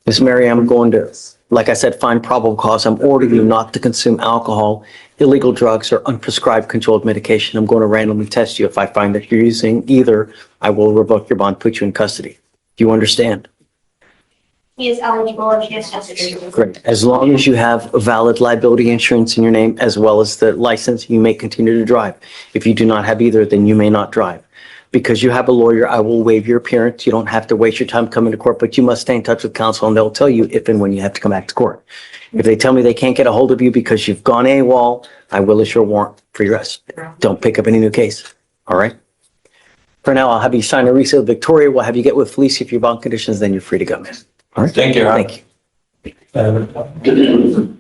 Miss Mary, I'm going to, like I said, find probable cause. I'm ordering you not to consume alcohol, illegal drugs, or unprescribed controlled medication. I'm going to randomly test you. If I find that you're using either, I will revoke your bond, put you in custody. Do you understand? He is eligible if he is necessary. Great. As long as you have a valid liability insurance in your name, as well as the license, you may continue to drive. If you do not have either, then you may not drive. Because you have a lawyer, I will waive your appearance. You don't have to waste your time coming to court, but you must stay in touch with counsel and they'll tell you if and when you have to come back to court. If they tell me they can't get a hold of you because you've gone AWOL, I will issue a warrant for your arrest. Don't pick up any new case. All right? For now, I'll have you sign a resale of Victoria. We'll have you get with Felicia if your bond conditions, then you're free to go, man. All right? Thank you. Thank you.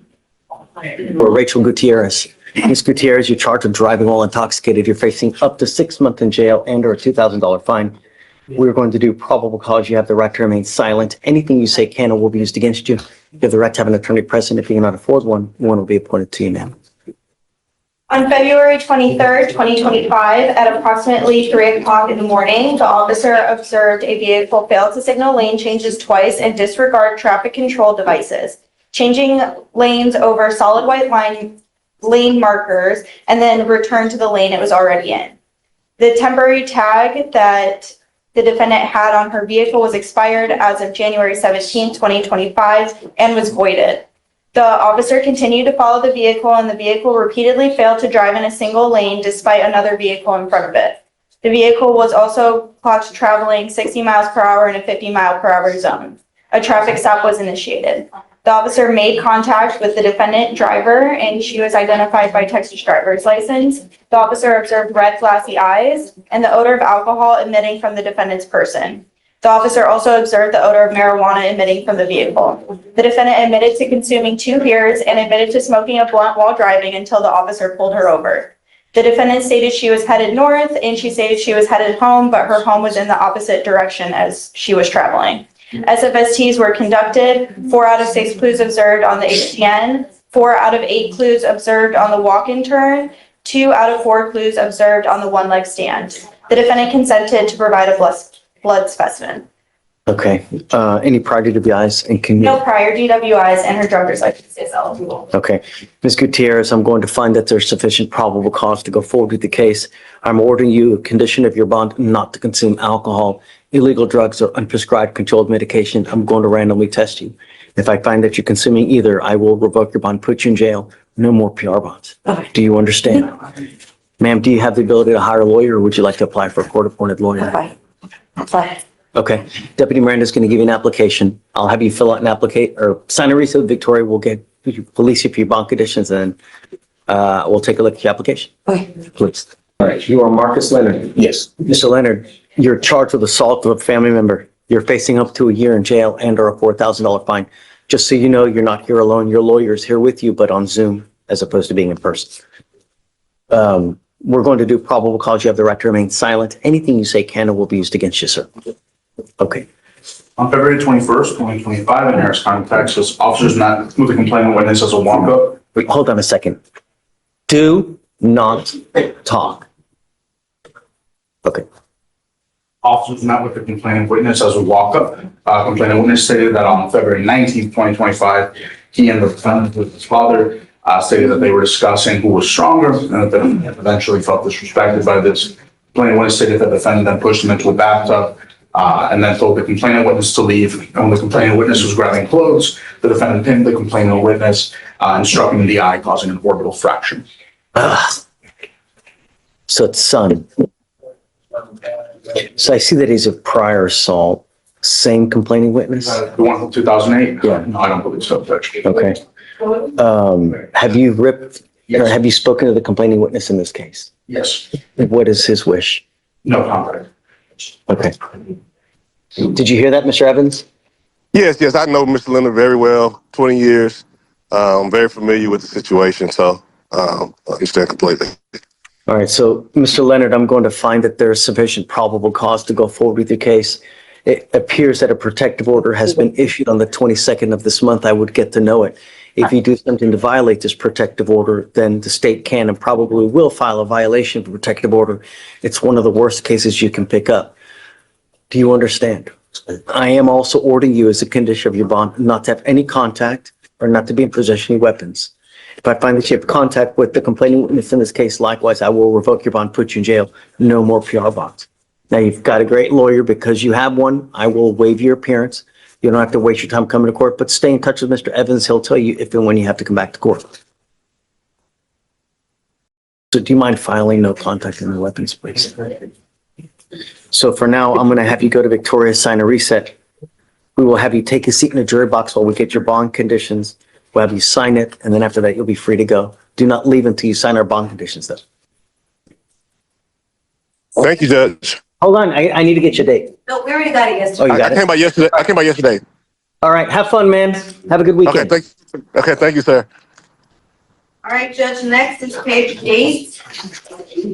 Or Rachel Gutierrez. Ms. Gutierrez, you're charged with driving while intoxicated. You're facing up to 6 months in jail and or a $2,000 fine. We're going to do probable cause. You have the right to remain silent. Anything you say can or will be used against you. You have the right to have an attorney present. If you cannot afford one, one will be appointed to you, ma'am. On February 23rd, 2025, at approximately 3 o'clock in the morning, the officer observed a vehicle fail to signal lane changes twice and disregard traffic control devices, changing lanes over solid white lane markers, and then return to the lane it was already in. The temporary tag that the defendant had on her vehicle was expired as of January 17, 2025, and was voided. The officer continued to follow the vehicle, and the vehicle repeatedly failed to drive in a single lane despite another vehicle in front of it. The vehicle was also clocked traveling 60 miles per hour in a 50 mile per hour zone. A traffic stop was initiated. The officer made contact with the defendant driver, and she was identified by Texas driver's license. The officer observed red glassy eyes and the odor of alcohol emitting from the defendant's person. The officer also observed the odor of marijuana emitting from the vehicle. The defendant admitted to consuming 2 beers and admitted to smoking a blunt while driving until the officer pulled her over. The defendant stated she was headed north, and she stated she was headed home, but her home was in the opposite direction as she was traveling. SFSTs were conducted. 4 out of 6 clues observed on the HTN. 4 out of 8 clues observed on the walk-in turn, 2 out of 4 clues observed on the one-leg stand. The defendant consented to provide a blood specimen. Okay, any prior DWIs and can you? No prior DWIs and her driver's license is eligible. Okay, Ms. Gutierrez, I'm going to find that there's sufficient probable cause to go forward with the case. I'm ordering you a condition of your bond not to consume alcohol, illegal drugs, or unprescribed controlled medication. I'm going to randomly test you. If I find that you're consuming either, I will revoke your bond, put you in jail. No more PR bonds. Do you understand? Ma'am, do you have the ability to hire a lawyer, or would you like to apply for a court-appointed lawyer? Apply. Okay, Deputy Miranda is going to give you an application. I'll have you fill out an or sign a receipt with Victoria. We'll get police you for your bond conditions, and we'll take a look at your application. Okay. Please. All right, you are Marcus Leonard. Yes. Mr. Leonard, you're charged with assault of a family member. You're facing up to a year in jail and or a $4,000 fine. Just so you know, you're not here alone. Your lawyer is here with you, but on Zoom as opposed to being in person. We're going to do probable cause. You have the right to remain silent. Anything you say can and will be used against you, sir. Okay. On February 21st, 2025, in Harris County, Texas, officers met with the complaining witness as a walk-up. Wait, hold on a second. Do not talk. Okay. Officers met with the complaining witness as a walk-up. Complaining witness stated that on February 19th, 2025, he and the defendant with his father stated that they were discussing who was stronger and that the defendant eventually felt disrespected by this. Complaining witness stated that the defendant then pushed him into a bathtub and then told the complaining witness to leave. And when the complaining witness was grabbing clothes, the defendant pinned the complaining witness and struck him in the eye, causing an orbital fracture. So it's son. So I see that he's a prior assault. Same complaining witness? The one from 2008? Yeah. No, I don't believe so, Judge. Okay. Have you or have you spoken to the complaining witness in this case? Yes. What is his wish? No comment. Okay. Did you hear that, Mr. Evans? Yes, I know Mr. Leonard very well, 20 years. I'm very familiar with the situation, so I understand completely. All right, so Mr. Leonard, I'm going to find that there is sufficient probable cause to go forward with your case. It appears that a protective order has been issued on the 22nd of this month. I would get to know it. If you do something to violate this protective order, then the state can and probably will file a violation of a protective order. It's one of the worst cases you can pick up. Do you understand? I am also ordering you as a condition of your bond not to have any contact or not to be in possession of any weapons. If I find that you have contact with the complaining witness in this case, likewise, I will revoke your bond, put you in jail. No more PR bonds. Now, you've got a great lawyer. Because you have one, I will waive your appearance. You don't have to waste your time coming to court, but stay in touch with Mr. Evans. He'll tell you if and when you have to come back to court. So do you mind filing no contact in the weapons, please? So for now, I'm going to have you go to Victoria, sign a reset. We will have you take a seat in the jury box while we get your bond conditions. We'll have you sign it, and then after that, you'll be free to go. Do not leave until you sign our bond conditions, though. Thank you, Judge. Hold on, I need to get your date. No, we already got it yesterday. Oh, you I got came it? by yesterday. All right, have fun, man. Have a good weekend. Thank you, sir. All right, Judge, next is page 8.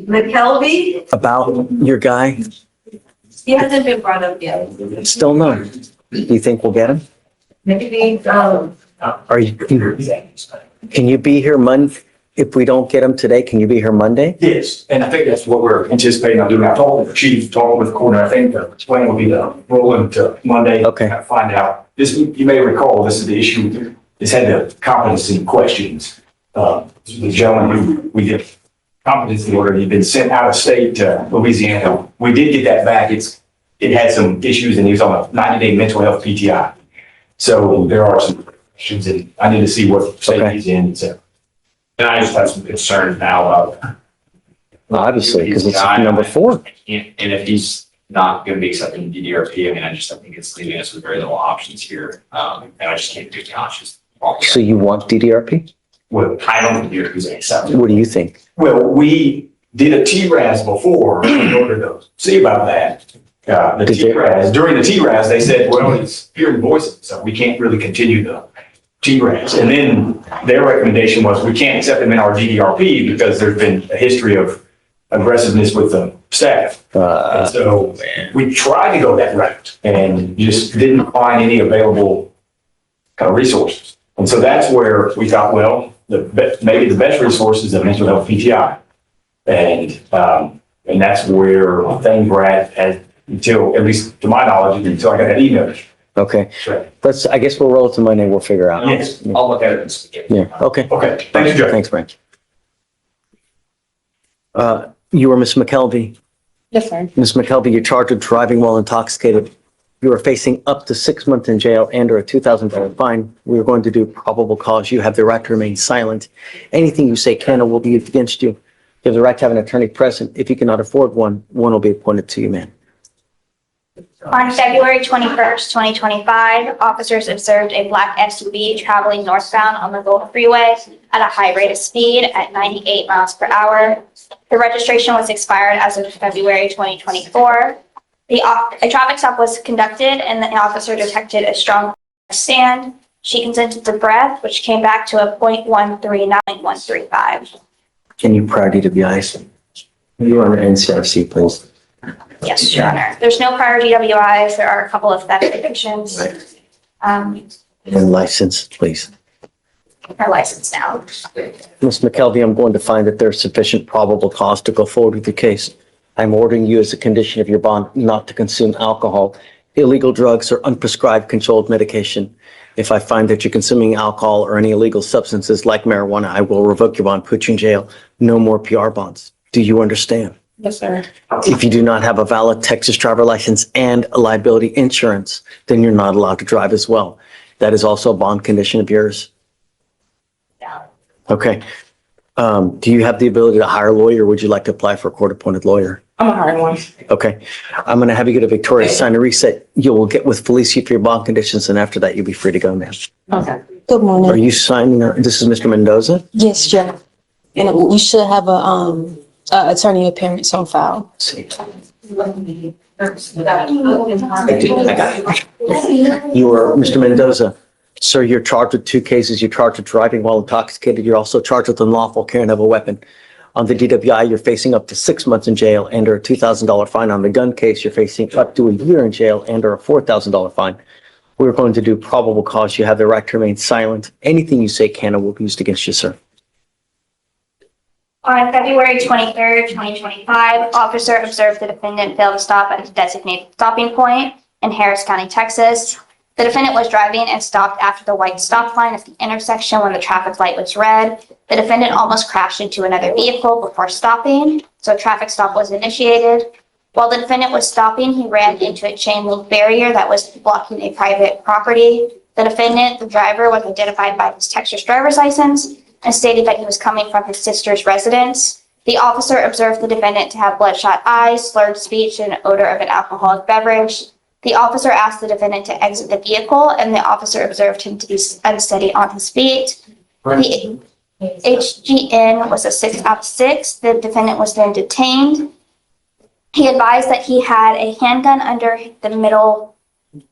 McKelvey, About your guy, he hasn't been brought up yet. still no. Do you think we'll get him? Maybe, Are you, can you be here if we don't get him today, can you be here Monday? Yes, and I think that's what we're anticipating on doing. I talked with the chief, talked with the coroner. I think the plan will be to roll into Monday. Okay. kind of Find out. This, you may recall, this is the issue. This had the competency questions. The gentleman who we did competency order, he'd been sent out of state to Louisiana. We did get that back. It had some issues and he was on a 90-day mental health PTI. So there are some questions and I need to see what state he's in, etc. And I just have some concerns now Obviously, because it's number 4. and if he's not going to be accepting DDRP, I mean, I think it's leaving us with very little options here. And I just can't be conscious. So you want DDRP? Well, I don't think DDRP is acceptable. What do you think? Well, we did a TRAS before in order to see about that. The TRAS, during the TRAS, they said, well, he's hearing voices, so we can't really continue the TRAS. And then their recommendation was we can't accept him in our DDRP because there's been a history of aggressiveness with the staff. And so we tried to go that route and just didn't find any available kind of resources. And so that's where we thought, well, maybe the best resource is a mental health PTI. And that's where things were at until, at least to my knowledge, until I got that email. Okay, So, I guess we'll roll it to Monday, we'll figure out. yes, I'll look at it. Yeah, okay. Okay, thank you, Judge. Thanks, Branch. You are Ms. McKelvey. Yes, sir. Ms. McKelvey, you're charged with driving while intoxicated. You are facing up to 6 months in jail and or a $2,000 fine. We are going to do probable cause. You have the right to remain silent. Anything you say can or will be used against you. You have the right to have an attorney present. If you cannot afford one, one will be appointed to you, ma'am. On February 21st, 2025, officers observed a black SUV traveling northbound on the Gulf Freeway at a high rate of speed at 98 miles per hour. The registration was expired as of February 2024. A traffic stop was conducted and the officer detected a strong stand. She consented to breath, which came back to a 0.139.135. Can you prior DWIs? You are an NCRC, please. Yes, Your Honor. There's no prior DWIs. There are a couple of theft convictions. And license, please. Her license now. Ms. McKelvey, I'm going to find that there's sufficient probable cause to go forward with the case. I'm ordering you as a condition of your bond not to consume alcohol, illegal drugs, or unprescribed controlled medication. If I find that you're consuming alcohol or any illegal substances like marijuana, I will revoke your bond, put you in jail. No more PR bonds. Do you understand? Yes, sir. If you do not have a valid Texas driver license and a liability insurance, then you're not allowed to drive as well. That is also a bond condition of yours. Okay. Do you have the ability to hire a lawyer? Or would you like to apply for a court-appointed lawyer? I'm a hiring one. Okay. I'm going to have you go to Victoria, sign a reset. You will get with Felicia for your bond conditions, and after that, you'll be free to go, ma'am. Okay. Good Are morning. you signing? This is Mr. Mendoza? Yes, Joe. And we should have a attorney appearance on file. Let's see. I got it. You are Mr. Mendoza. Sir, you're charged with 2 cases. You're charged with driving while intoxicated. You're also charged with unlawful carrying of a weapon. On the DWI, you're facing up to 6 months in jail and or a $2,000 fine. On the gun case, you're facing up to a year in jail and or a $4,000 fine. We're going to do probable cause. You have the right to remain silent. Anything you say can or will be used against you, sir. On February 23rd, 2025, officer observed the defendant failed to stop at a designated stopping point in Harris County, Texas. The defendant was driving and stopped after the white stop line at the intersection when the traffic light was red. The defendant almost crashed into another vehicle before stopping, so a traffic stop was initiated. While the defendant was stopping, he ran into a chain link barrier that was blocking a private property. The defendant, the driver, was identified by his Texas driver's license and stated that he was coming from his sister's residence. The officer observed the defendant to have bloodshot eyes, slurred speech, and an odor of an alcoholic beverage. The officer asked the defendant to exit the vehicle, and the officer observed him to be unsteady on his feet. The HGN was a 6 out of 6. The defendant was then detained. He advised that he had a handgun under the middle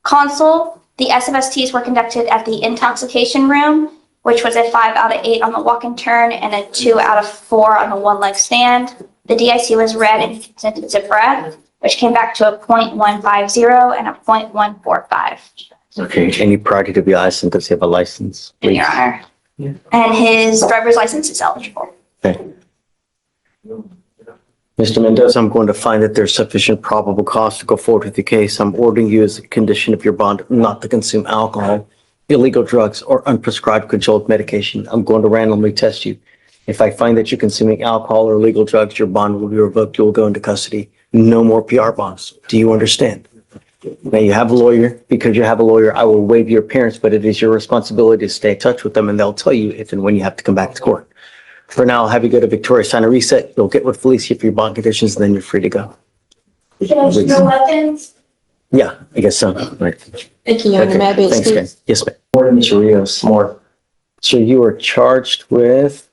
console. The SFSTs were conducted at the intoxication room, which was a 5 out of 8 on the walk and turn and a 2 out of 4 on the one leg stand. The DIC was read and consented to breath, which came back to a 0.150 and a 0.145. Okay. Any prior DWIs, and does he have a license? In your honor. And his driver's license is eligible. Okay. Mr. Mendoza, I'm going to find that there's sufficient probable cause to go forward with the case. I'm ordering you as a condition of your bond not to consume alcohol, illegal drugs, or unprescribed controlled medication. I'm going to randomly test you. If I find that you're consuming alcohol or illegal drugs, your bond will be revoked. You will go into custody. No more PR bonds. Do you understand? Now you have a lawyer. Because you have a lawyer, I will waive your appearance, but it is your responsibility to stay in touch with them, and they'll tell you if and when you have to come back to court. For now, I'll have you go to Victoria, sign a reset. You'll get with Felicia for your bond conditions, and then you're free to go. No weapons? Yeah, I guess so. Right. Thank you, Your Honor. Okay. May I be Thanks, excused? guys. Yes, ma'am. Morning, Mr. Rios. More. So you are charged with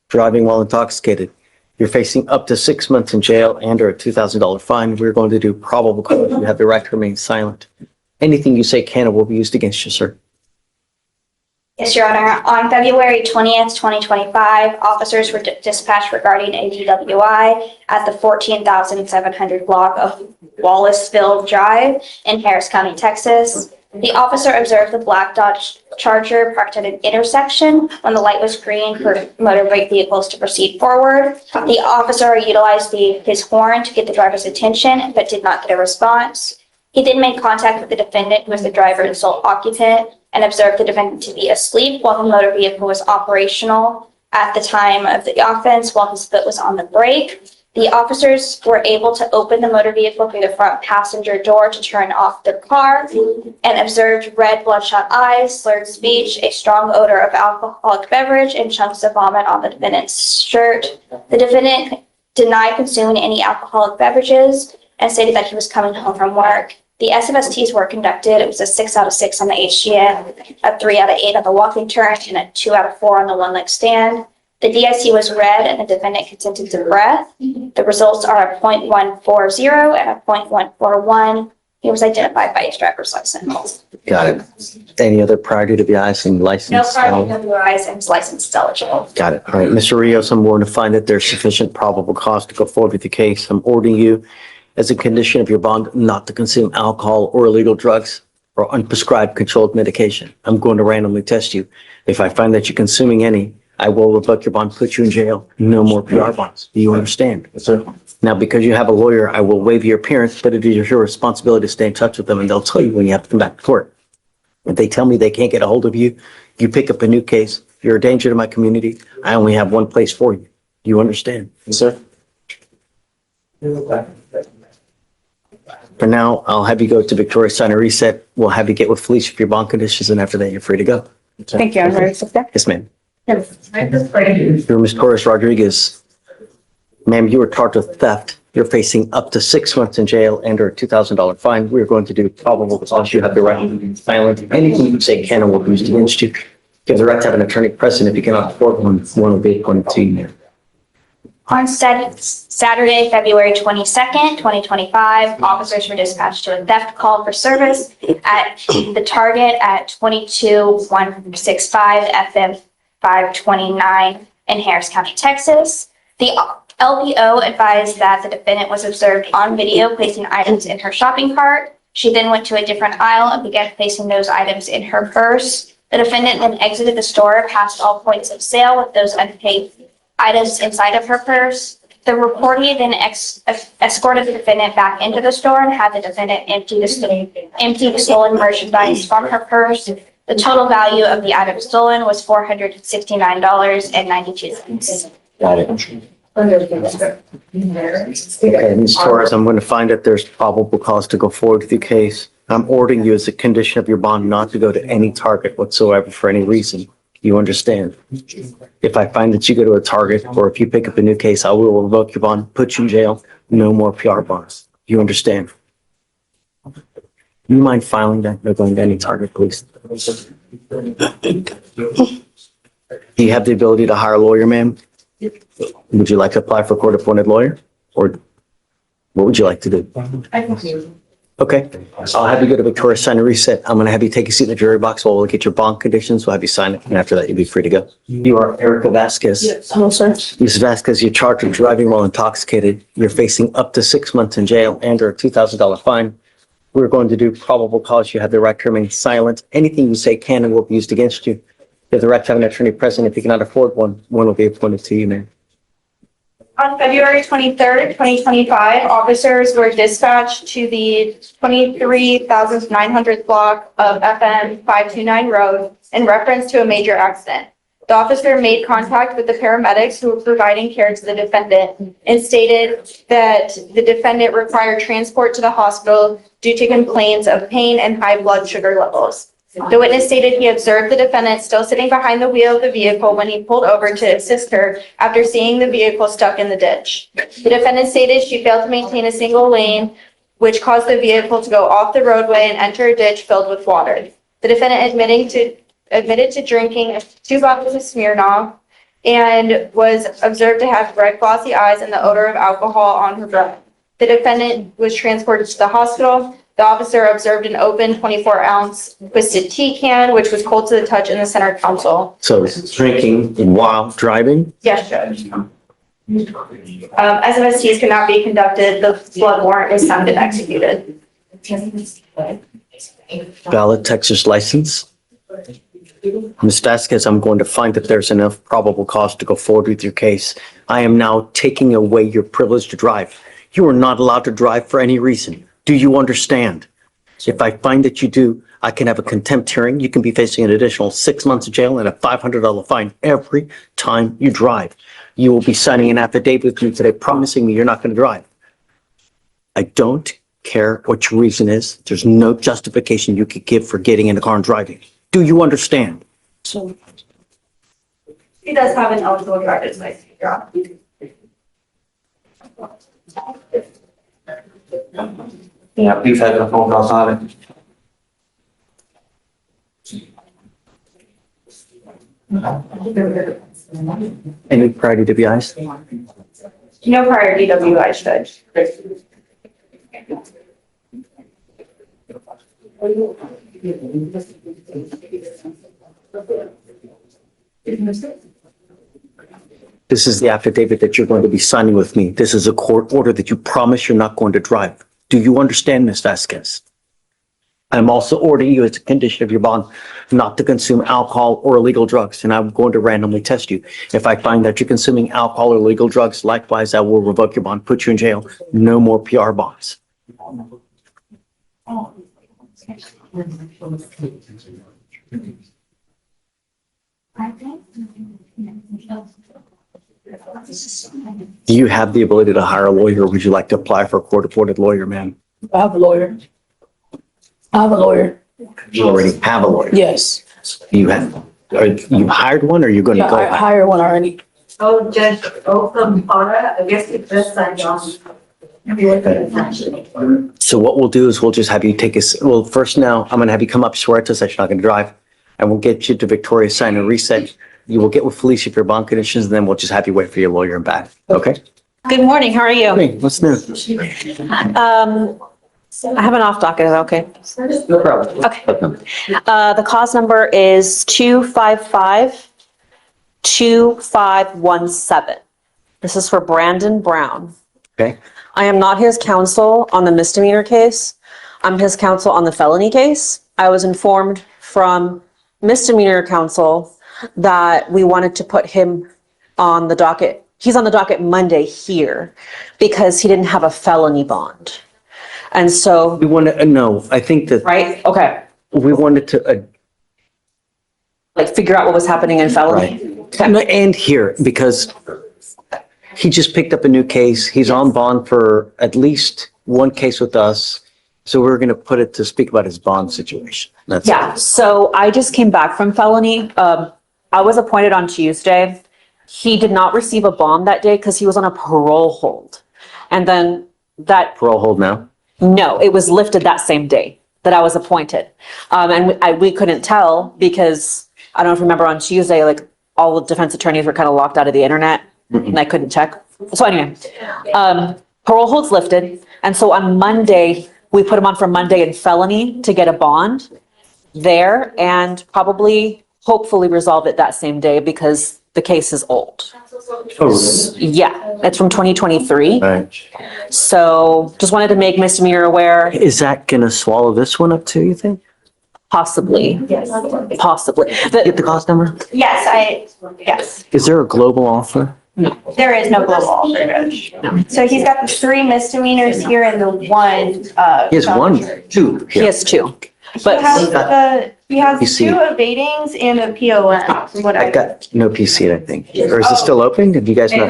driving while intoxicated. You're facing up to 6 months in jail and or a $2,000 fine. We're going to do probable cause. You have the right to remain silent. Anything you say can or will be used against you, sir. Yes, Your Honor. On February 20th, 2025, officers were dispatched regarding a DWI at the 14,700 block of Wallaceville Drive in Harris County, Texas. The officer observed the black Dodge Charger parked at an intersection when the light was green for motor vehicles to proceed forward. The officer utilized his horn to get the driver's attention, but did not get a response. He then made contact with the defendant, who was the driver and sole occupant, and observed the defendant to be asleep while the motor vehicle was operational at the time of the offense while his foot was on the brake. The officers were able to open the motor vehicle through the front passenger door to turn off the car and observed red bloodshot eyes, slurred speech, a strong odor of alcoholic beverage, and chunks of vomit on the defendant's shirt. The defendant denied consuming any alcoholic beverages and stated that he was coming home from work. The SFSTs were conducted. It was a 6 out of 6 on the HGM, a 3 out of 8 on the walking turn, and a 2 out of 4 on the one leg stand. The DIC was read and the defendant consented to breath. The results are a .140 and a .141. He was identified by his driver's license. Got it. Any other prior DWIs and license? No prior DWIs and his license is eligible. Got it. All right, Mr. Rios, I'm going to find that there's sufficient probable cause to go forward with the case. I'm ordering you as a condition of your bond not to consume alcohol or illegal drugs or unprescribed controlled medication. I'm going to randomly test you. If I find that you're consuming any, I will revoke your bond, put you in jail. No more PR bonds. Do you understand? Yes, sir. Now, because you have a lawyer, I will waive your appearance, but it is your responsibility to stay in touch with them, and they'll tell you when you have to come back to court. If they tell me they can't get a hold of you, you pick up a new case. If you're a danger to my community, I only have one place for you. Do you understand? Yes, sir. For now, I'll have you go to Victoria, sign a reset. We'll have you get with Felicia for your bond conditions, and after that, you're free to go. Thank you. I'm ready to sit there. Yes, ma'am. You're Ms. Torres Rodriguez. Ma'am, you were charged with theft. You're facing up to 6 months in jail and or a $2,000 fine. We're going to do probable cause. You have the right to be silent. Anything you say can and will be used against you. You have the right to have an attorney present. If you cannot afford one will be appointed to you. On Saturday, February 22nd, 2025, officers were dispatched to a theft call for service at the target at 22165 FM 529 in Harris County, Texas. The LPO advised that the defendant was observed on video placing items in her shopping cart. She then went to a different aisle and began placing those items in her purse. The defendant then exited the store past all points of sale with those unpaid items inside of her purse. The reportee then escorted the defendant back into the store and had the defendant empty the stolen merchandise from her purse. The total value of the item stolen was $469.92. Got it. Okay, Ms. Torres, I'm going to find that there's probable cause to go forward with the case. I'm ordering you as a condition of your bond not to go to any target whatsoever for any reason. You understand? If I find that you go to a target or if you pick up a new case, I will revoke your bond, put you in jail. No more PR bonds. You understand? You mind filing that? No going to any target, please. Do you have the ability to hire a lawyer, ma'am? Would you like to apply for a court-appointed lawyer? Or what would you like to do? Okay, I'll have you go to Victoria, sign a reset. I'm going to have you take a seat in the jury box while we'll get your bond conditions. We'll have you sign it, and after that, you'll be free to go. You are Erica Vasquez. Yes, hello, sir. Ms. Vasquez, you're charged with driving while intoxicated. You're facing up to 6 months in jail and or a $2,000 fine. We're going to do probable cause. You have the right to remain silent. Anything you say can and will be used against you. You have the right to have an attorney present. If you cannot afford one will be appointed to you, ma'am. On February 23rd, 2025, officers were dispatched to the 23,900 block of FM 529 Road in reference to a major accident. The officer made contact with the paramedics who were providing care to the defendant and stated that the defendant required transport to the hospital due to complaints of pain and high blood sugar levels. The witness stated he observed the defendant still sitting behind the wheel of the vehicle when he pulled over to assist her after seeing the vehicle stuck in the ditch. The defendant stated she failed to maintain a single lane, which caused the vehicle to go off the roadway and enter a ditch filled with water. The defendant admitted to drinking 2 bottles of Smirnoff and was observed to have red glossy eyes and the odor of alcohol on her breath. The defendant was transported to the hospital. The officer observed an open 24-ounce twisted tea can, which was cold to the touch in the center console. So drinking while driving? Yes, Judge. SMSTs cannot be conducted. The blood warrant is found and executed. valid Texas license. Ms. Vasquez, I'm going to find that there's enough probable cause to go forward with your case. I am now taking away your privilege to drive. You are not allowed to drive for any reason. Do you understand? If I find that you do, I can have a contempt hearing. You can be facing an additional 6 months of jail and a $500 fine every time you drive. You will be signing an affidavit with me today promising me you're not going to drive. I don't care what your reason is. There's no justification you could give for getting in the car and driving. Do you understand? He does have an eligible driver's license, Your Honor. Yeah, we've had a phone calls on it. Any prior DWIs? No prior DWIs, Judge. This is the affidavit that you're going to be signing with me. This is a court order that you promise you're not going to drive. Do you understand, Ms. Vasquez? I'm also ordering you as a condition of your bond not to consume alcohol or illegal drugs, and I'm going to randomly test you. If I find that you're consuming alcohol or illegal drugs, likewise, I will revoke your bond, put you in jail. No more PR bonds. Do you have the ability to hire a lawyer, or would you like to apply for a court-appointed lawyer, ma'am? I have a lawyer. You already have a lawyer. Yes. You have, you hired one, or you're going to go? hired one already. Oh, Judge, from Para, I guess it does sign on. So what we'll do is we'll just have you take us, well, first now, I'm going to have you come up, swear to us that you're not going to drive, and we'll get you to Victoria, sign and reset. You will get with Felicia for your bond conditions, and then we'll just have you wait for your lawyer and back. Okay? Good morning, how are you? Hey, what's new? I have an off docket, is that okay? No problem. Okay. The cause number is 255-2517. This is for Brandon Brown. Okay. I am not his counsel on the misdemeanor case. I'm his counsel on the felony case. I was informed from misdemeanor counsel that we wanted to put him on the docket. He's on the docket Monday here because he didn't have a felony bond. And so, We want to, no, I think that right? Okay. we wanted to, Like figure out what was happening in felony. and here, because he just picked up a new case. He's on bond for at least one case with us. So we're going to put it to speak about his bond situation. That's Yeah, so I just came back from felony. I was appointed on Tuesday. He did not receive a bond that day because he was on a parole hold. And then that, parole hold now. no, it was lifted that same day that I was appointed. And we couldn't tell because, I don't know if you remember on Tuesday, like all the defense attorneys were kind of locked out of the internet and I couldn't check. So anyway, parole hold's lifted. And so on Monday, we put him on for Monday in felony to get a bond there and probably, hopefully resolve it that same day because the case is old. Oh, really? Yeah, it's from 2023. Right. So just wanted to make misdemeanor aware, Is that going to swallow this one up too, you think? possibly, possibly. Get the cost number? Yes, yes. Is there a global offer? There is no global offer, Judge. So he's got the 3 misdemeanors here and the 1, He has one, two. He has 2. He But has You see. 2 evadings and a PON, from what I got no PC, I think. Or is it still open? Did you guys know?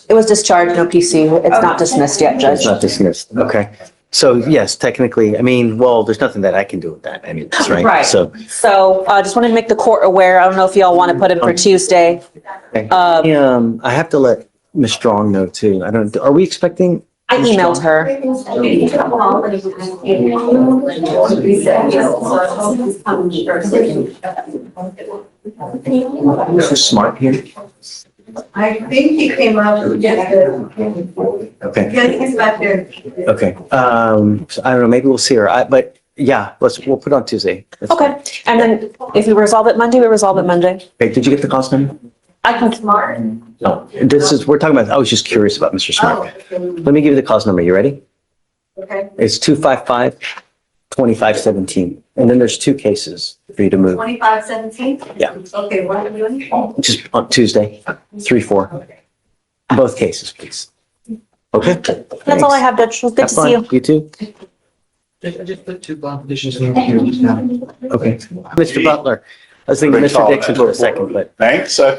it was discharged, no PC. It's not dismissed yet, Judge. It's not dismissed. Okay. So yes, technically, I mean, well, there's nothing that I can do with that. I mean, that's right. Right. So, So just wanted to make the court aware. I don't know if y'all want to put him for Tuesday. okay. I have to let Ms. Strong know too. I don't, are we expecting? I emailed her. Mr. Smart here? I think he came out with Okay. he's back there. Okay. So I don't know, maybe we'll see her. But yeah, we'll put it on Tuesday. That's fine. Okay, and then if we resolve it Monday, we resolve it Monday. Okay, did you get the cost number? I can. Smart. No, we're talking about, I was just curious about Mr. Smart. Oh, Let me give you the cost number. You ready? okay. It's 255 2517. And then there's two cases for you to move, 2517? Yeah. Okay, what are we doing? just on Tuesday, 3-4. Both cases, please. Okay? That's all I have, Judge. It was good to see you. You too? I just put two bond petitions in here just now. Okay. Mr. Butler, I was thinking Mr. Dixon for a second, but Thanks. I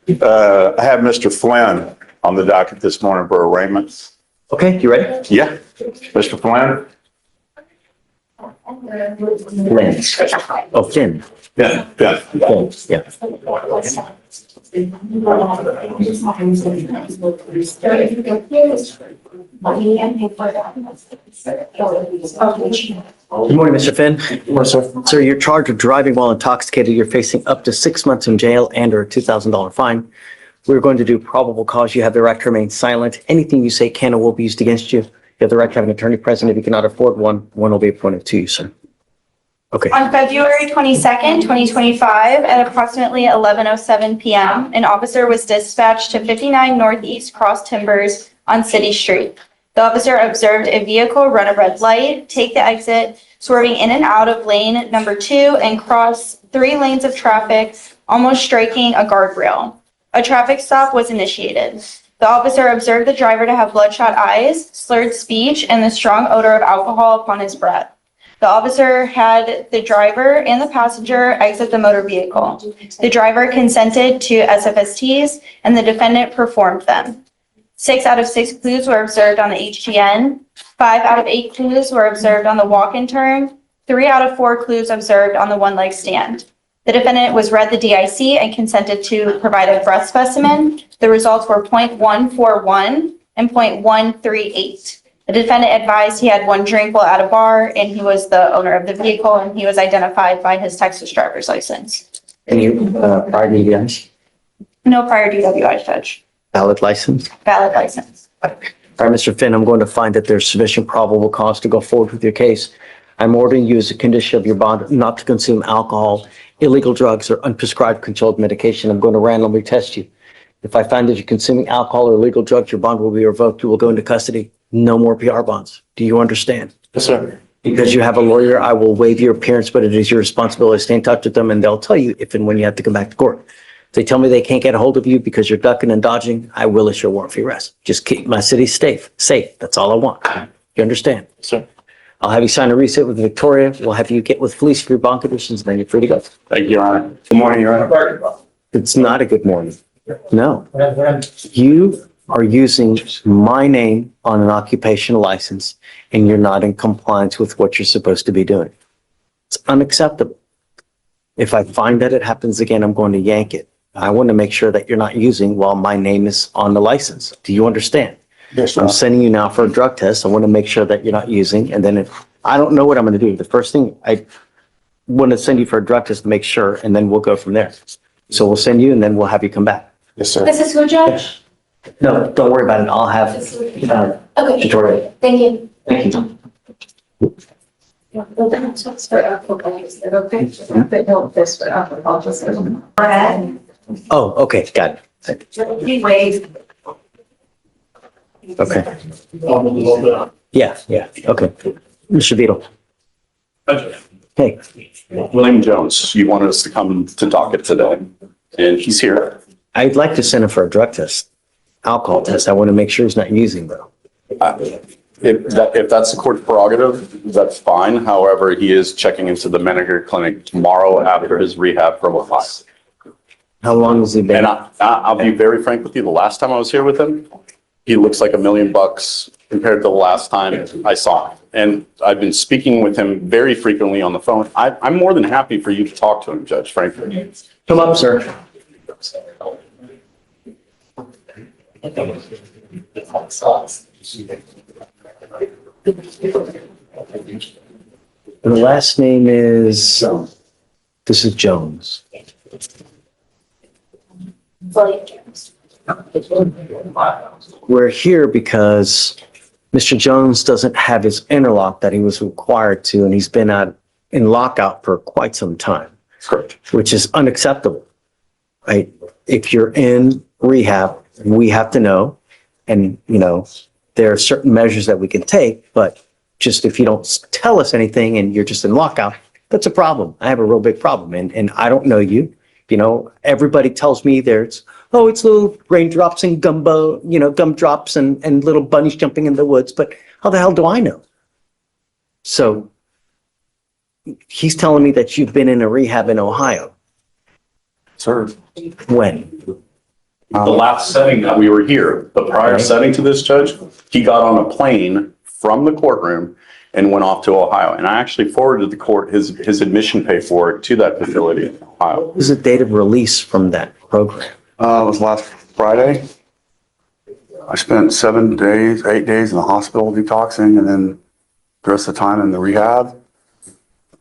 have Mr. Flynn on the docket this morning for arraignment. okay, you ready? Yeah. Mr. Flynn? Lynn. Oh, Finn. Yeah. Yeah. Finn, yeah. Good morning, Mr. Finn. Yes, sir. Sir, you're charged with driving while intoxicated. You're facing up to 6 months in jail and or a $2,000 fine. We're going to do probable cause. You have the right to remain silent. Anything you say can or will be used against you. You have the right to have an attorney present. If you cannot afford one will be appointed to you, sir. Okay. On February 22nd, 2025, at approximately 11:07 PM, an officer was dispatched to 59 Northeast Cross Timbers on City Street. The officer observed a vehicle run a red light, take the exit, swerving in and out of lane number 2 and cross 3 lanes of traffic, almost striking a guardrail. A traffic stop was initiated. The officer observed the driver to have bloodshot eyes, slurred speech, and the strong odor of alcohol upon his breath. The officer had the driver and the passenger exit the motor vehicle. The driver consented to SFSTs and the defendant performed them. 6 out of 6 clues were observed on the HGN. 5 out of 8 clues were observed on the walk-in turn. 3 out of 4 clues observed on the one-leg stand. The defendant was read the DIC and consented to provide a breath specimen. The results were 0.141 and 0.138. The defendant advised he had 1 drink while at a bar, and he was the owner of the vehicle, and he was identified by his Texas driver's license. Any prior DWIs? No prior DWI, Judge. Valid license? Valid license. All right, Mr. Finn, I'm going to find that there's sufficient probable cause to go forward with your case. I'm ordering you as a condition of your bond not to consume alcohol, illegal drugs, or unprescribed controlled medication. I'm going to randomly test you. If I find that you're consuming alcohol or illegal drugs, your bond will be revoked. You will go into custody. No more PR bonds. Do you understand? Yes, sir. Because you have a lawyer, I will waive your appearance, but it is your responsibility to stay in touch with them, and they'll tell you if and when you have to come back to court. If they tell me they can't get a hold of you because you're ducking and dodging, I will issue a warrant for your arrest. Just keep my city safe. That's all I want. You understand? Yes, sir. I'll have you sign a receipt with Victoria. We'll have you get with police for your bond conditions, and then you're free to go. Thank you, Your Honor. Good morning, Your Honor. It's not a good morning. No. You are using my name on an occupational license, and you're not in compliance with what you're supposed to be doing. It's unacceptable. If I find that it happens again, I'm going to yank it. I want to make sure that you're not using while my name is on the license. Do you understand? Yes, I'm sending you now for a drug test. I want to make sure that you're not using, and then if, I don't know what I'm going to do. The first thing, I want to send you for a drug test to make sure, and then we'll go from there. So we'll send you, and then we'll have you come back. Yes, sir. This is who, Judge? No, don't worry about it. I'll have Okay, tutorial. thank you. Thank you. Oh, okay, got it. Okay. Yeah, okay. Mr. Beadle. Hey, William Jones, you wanted us to come to docket today, and he's here. I'd like to send him for a drug test, alcohol test. I want to make sure he's not using though. If that's the court's prerogative, that's fine. However, he is checking into the Menninger Clinic tomorrow after his rehab from a fire. How long has he been? And I'll be very frank with you, the last time I was here with him, he looks like $1 million compared to the last time I saw him. And I've been speaking with him very frequently on the phone. I'm more than happy for you to talk to him, Judge, frankly. Come up, sir. The last name is, this is Jones. We're here because Mr. Jones doesn't have his interlock that he was required to, and he's been out in lockout for quite some time. Correct. Which is unacceptable, right? If you're in rehab, we have to know, and, you know, there are certain measures that we can take, but just if you don't tell us anything and you're just in lockout, that's a problem. I have a real big problem. And I don't know you. You know, everybody tells me it's little raindrops and gumdrops and little bunnies jumping in the woods. But how the hell do I know? So he's telling me that you've been in a rehab in Ohio. Sir, When? the last setting that we were here, the prior setting to this judge, he got on a plane from the courtroom and went off to Ohio. And I actually forwarded the court his admission paperwork to that facility in Ohio. What was the date of release from that program? It was last Friday. I spent 8 days in the hospital detoxing and then the rest of the time in the rehab.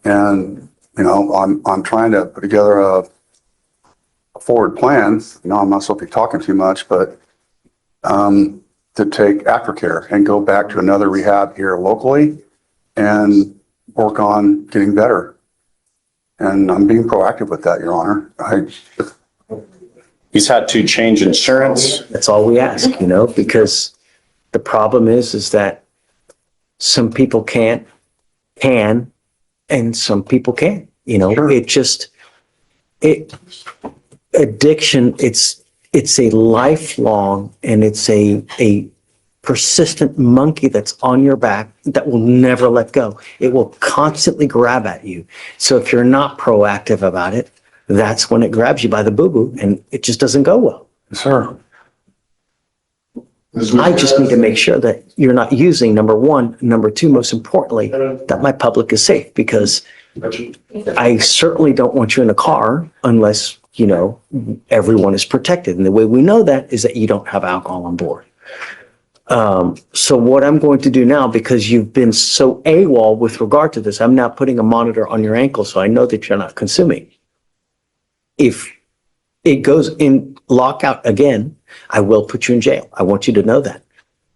And, you know, I'm trying to put together a forward plan. You know, I'm not supposed to be talking too much, but to take aftercare and go back to another rehab here locally and work on getting better. And I'm being proactive with that, Your Honor. He's had to change insurance. That's all we ask, because the problem is that some people can, and some people can't, addiction, it's a lifelong, and it's a persistent monkey that's on your back that will never let go. It will constantly grab at you. So if you're not proactive about it, that's when it grabs you by the boo-boo and it just doesn't go well. Sir. I just need to make sure that you're not using, number one. Number two, most importantly, that my public is safe, because I certainly don't want you in a car unless, everyone is protected. And the way we know that is that you don't have alcohol on board. So what I'm going to do now, because you've been so AWOL with regard to this, I'm now putting a monitor on your ankle so I know that you're not consuming. If it goes in lockout again, I will put you in jail. I want you to know that.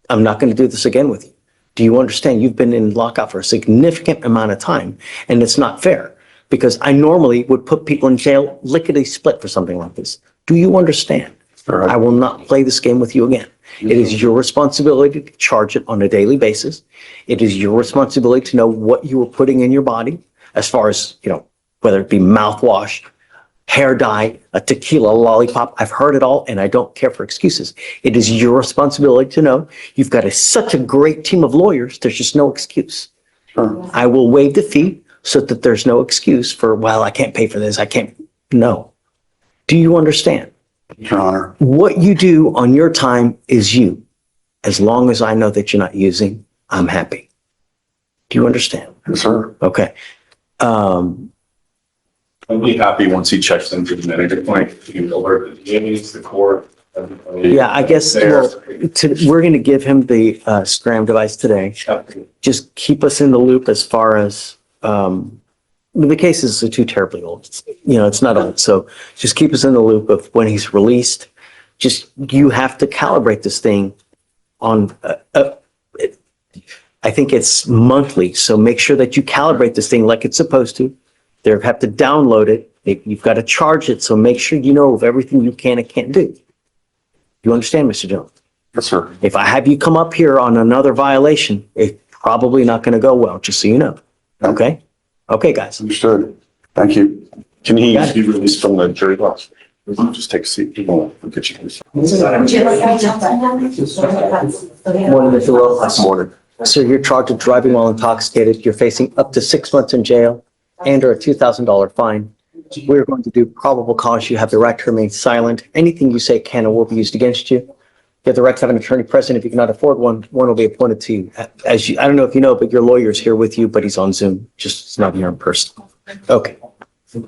I'm not going to do this again with you. Do you understand? You've been in lockout for a significant amount of time, and it's not fair, because I normally would put people in jail lickety-split for something like this. Do you understand? Sure. I will not play this game with you again. It is your responsibility to charge it on a daily basis. It is your responsibility to know what you are putting in your body, as far as, whether it be mouthwash, hair dye, a tequila lollipop. I've heard it all, and I don't care for excuses. It is your responsibility to know. You've got such a great team of lawyers, there's just no excuse. Sure. I will waive the fee so that there's no excuse for, well, I can't pay for this, I can't. No. Do you understand? Your Honor. What you do on your time is you. As long as I know that you're not using, I'm happy. Do you understand? Yes, sir. Okay. I'll be happy once he checks into the manager point. He can alert the DAs, the court. Everybody. Yeah, I guess we're going to give him the scram device today. Just keep us in the loop as far as the cases are too terribly old. It's not old. So just keep us in the loop of when he's released. You have to calibrate this thing on, I think it's monthly. So make sure that you calibrate this thing like it's supposed to. They have to download it. You've got to charge it. So make sure you know of everything you can and can't do. You understand, Mr. Jones? Yes, sir. If I have you come up here on another violation, it's probably not going to go well, just so you know. Okay? Okay, guys. Understood. Thank you. Can he be released from the jury box? Just take a seat. We'll get you. Morning, Mr. Lopez. Morning. Sir, you're charged with driving while intoxicated. You're facing up to 6 months in jail and/or a $2,000 fine. We're going to do probable cause. You have the right to remain silent. Anything you say can or will be used against you. You have the right to have an attorney present. If you cannot afford one, one will be appointed to you. I don't know if you know, but your lawyer's here with you, but he's on Zoom. It's not here in person. Okay.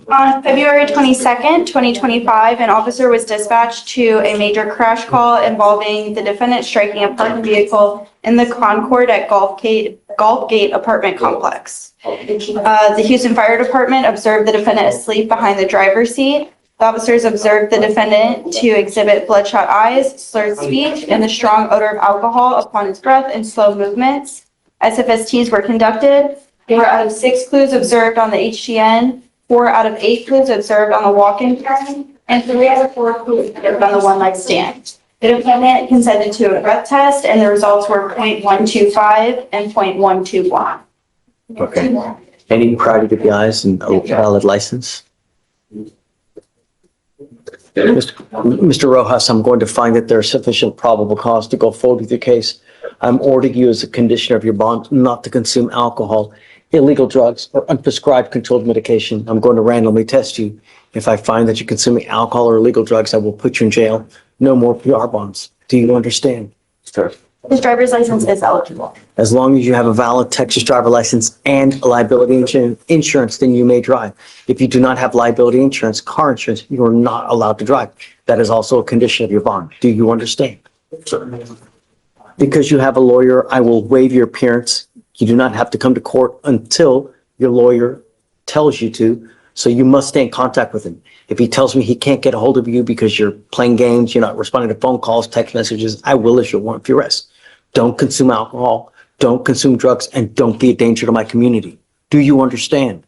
On February 22nd, 2025, an officer was dispatched to a major crash call involving the defendant striking a parked vehicle in the Concord at Gulfgate apartment complex. The Houston Fire Department observed the defendant asleep behind the driver's seat. The officers observed the defendant to exhibit bloodshot eyes, slurred speech, and the strong odor of alcohol upon his breath and slow movements. SFSTs were conducted. 4 out of 6 clues observed on the HGN. 4 out of 8 clues observed on the walk-in pattern, and 3 out of 4 clues observed on the one-night stand. The defendant consented to a breath test and the results were 0.125 and 0.121. Okay. Any prior DWIs and a valid license? Mr. Rojas, I'm going to find that there's sufficient probable cause to go forward with your case. I'm ordering you as a condition of your bond not to consume alcohol, illegal drugs, or unprescribed controlled medication. I'm going to randomly test you. If I find that you're consuming alcohol or illegal drugs, I will put you in jail. No more PR bonds. Do you understand? Sure. His driver's license is eligible. As long as you have a valid Texas driver license and liability insurance, then you may drive. If you do not have liability insurance, car insurance, you are not allowed to drive. That is also a condition of your bond. Do you understand? Because you have a lawyer, I will waive your appearance. You do not have to come to court until your lawyer tells you to. So you must stay in contact with him. If he tells me he can't get a hold of you because you're playing games, you're not responding to phone calls, text messages, I will issue a warrant for your arrest. Don't consume alcohol, don't consume drugs, and don't be a danger to my community. Do you understand?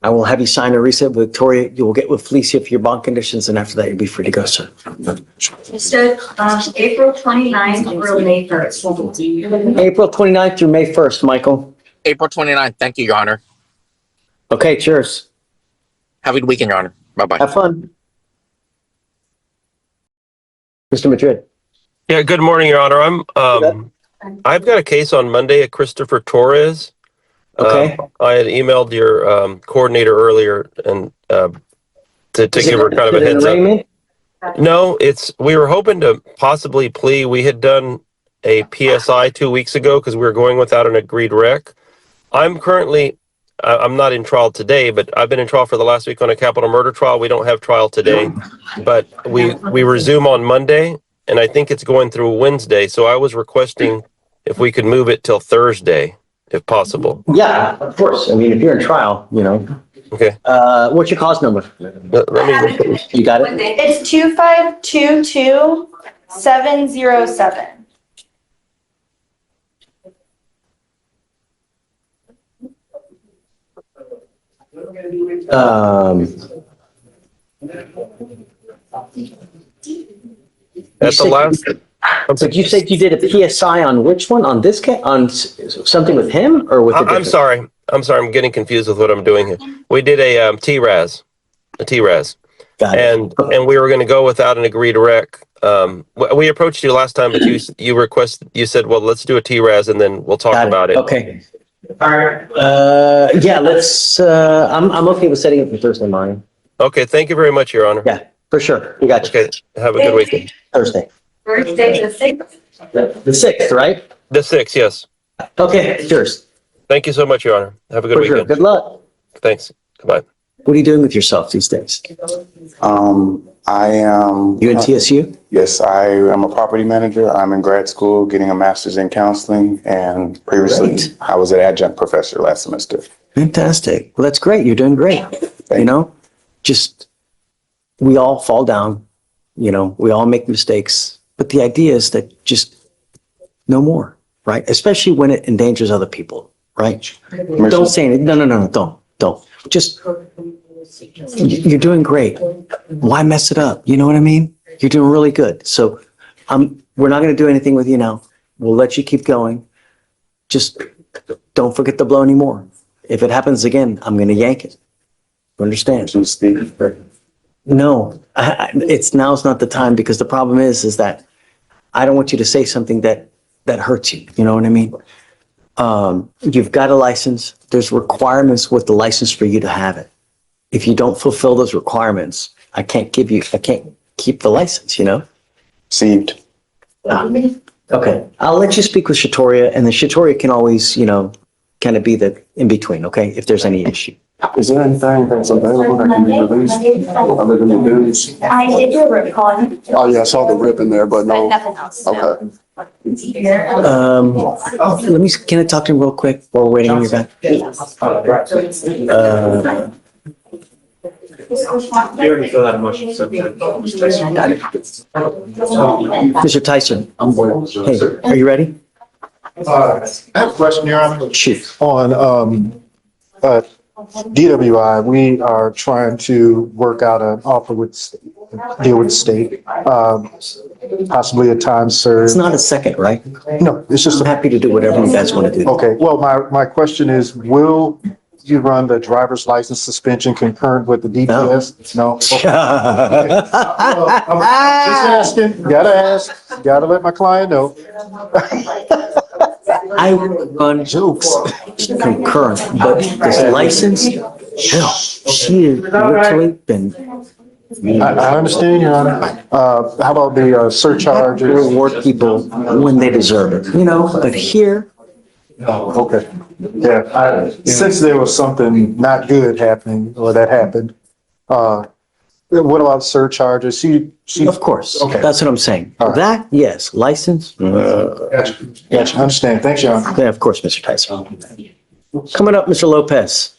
I will have you sign a reset with Victoria. You will get with Felicia for your bond conditions, and after that, you'll be free to go, sir. You said, April 29th through May 1st. April 29th through May 1st, Michael. April 29th. Thank you, Your Honor. Okay, cheers. Have a good weekend, Your Honor. Bye-bye. Have fun. Mr. Madrid. Yeah, good morning, Your Honor. I've got a case on Monday at Christopher Torres. Okay. I had emailed your coordinator earlier and to give her kind of a heads up. No, we were hoping to possibly plea. We had done a PSI 2 weeks ago because we were going without an agreed rec. I'm not in trial today, but I've been in trial for the last week on a capital murder trial. We don't have trial today, but we resume on Monday, and I think it's going through Wednesday. So I was requesting if we could move it till Thursday, if possible. Yeah, of course. I mean, if you're in trial, you know. Okay. What's your cause number? Let me. You got it? It's 2522707. At the last. But you said you did a PSI on which one? On this case? On something with him or with? I'm sorry. I'm getting confused with what I'm doing here. We did a TRAS. Got it. And we were going to go without an agreed rec. We approached you last time, but you said, well, let's do a TRAS and then we'll talk about it. Okay. All right. Yeah, let's, I'm okay with setting it for Thursday morning. Okay. Thank you very much, Your Honor. Yeah, for sure. We got you. Okay. Have a good weekend. Thursday. Thursday, the 6th. The 6th, right? The 6th, yes. Okay, cheers. Thank you so much, Your Honor. Have a good For sure. weekend. Good luck. Thanks. Goodbye. What are you doing with yourself these days? I am. You in TSU? Yes, I am a property manager. I'm in grad school getting a master's in counseling, and previously I was an adjunct professor last semester. Fantastic. Well, that's great. You're doing great. You know, just, we all fall down, you know, we all make mistakes, but the idea is that just no more, right? Especially when it endangers other people, right? Don't say anything. No, don't. Just, you're doing great. Why mess it up? You know what I mean? You're doing really good. So we're not going to do anything with you now. We'll let you keep going. Just don't forget to blow anymore. If it happens again, I'm going to yank it. You understand? No, now's not the time, because the problem is that I don't want you to say something that hurts you. You know what I mean? You've got a license. There's requirements with the license for you to have it. If you don't fulfill those requirements, I can't keep the license, you know? Received. Okay, I'll let you speak with Shatoria, and then Shatoria can always, you know, kind of be the in between, okay? If there's any issue. Is there anything that's available that can be released other than the dues? I did your rip on, Oh, yeah, I saw the rip in there, but but no. nothing else. Okay. Can I talk to him real quick while we're waiting on your back? You already filled out a motion, so. Got it. Mr. Tyson, hey, are you ready? I have a question, Your Honor. Shoot. On, DWI, we are trying to work out an offer deal with the state, possibly a time served. It's not a second, right? No, it's just. I'm happy to do whatever you guys want to do. Okay, well, my question is, will you run the driver's license suspension concurrent with the DPS? No. Okay. I'm just asking, gotta let my client know. I would run jokes concurrent, but this license, hell, she has literally been. I understand, Your Honor. How about the surcharges? Reward people when they deserve it, but here. Oh, okay. Yeah, since there was something not good happening, or that happened, what about surcharges? She. Of course, Okay. that's what I'm saying. All right. That, yes, license. Gotcha. Understand. Thanks, Your Honor. Yeah, of course, Mr. Tyson. Coming up, Mr. Lopez.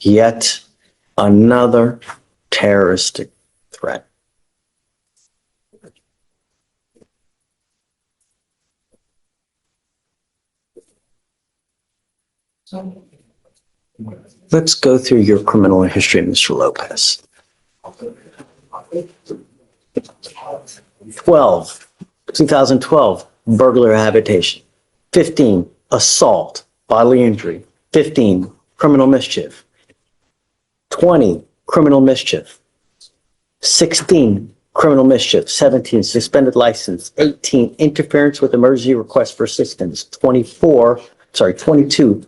Yet another terroristic threat. Let's go through your criminal history, Mr. Lopez. 2012, burglary habitation. 15, assault, bodily injury. 15, criminal mischief. 20, criminal mischief. 16, criminal mischief. 17, suspended license. 18, interference with emergency request for assistance. 22,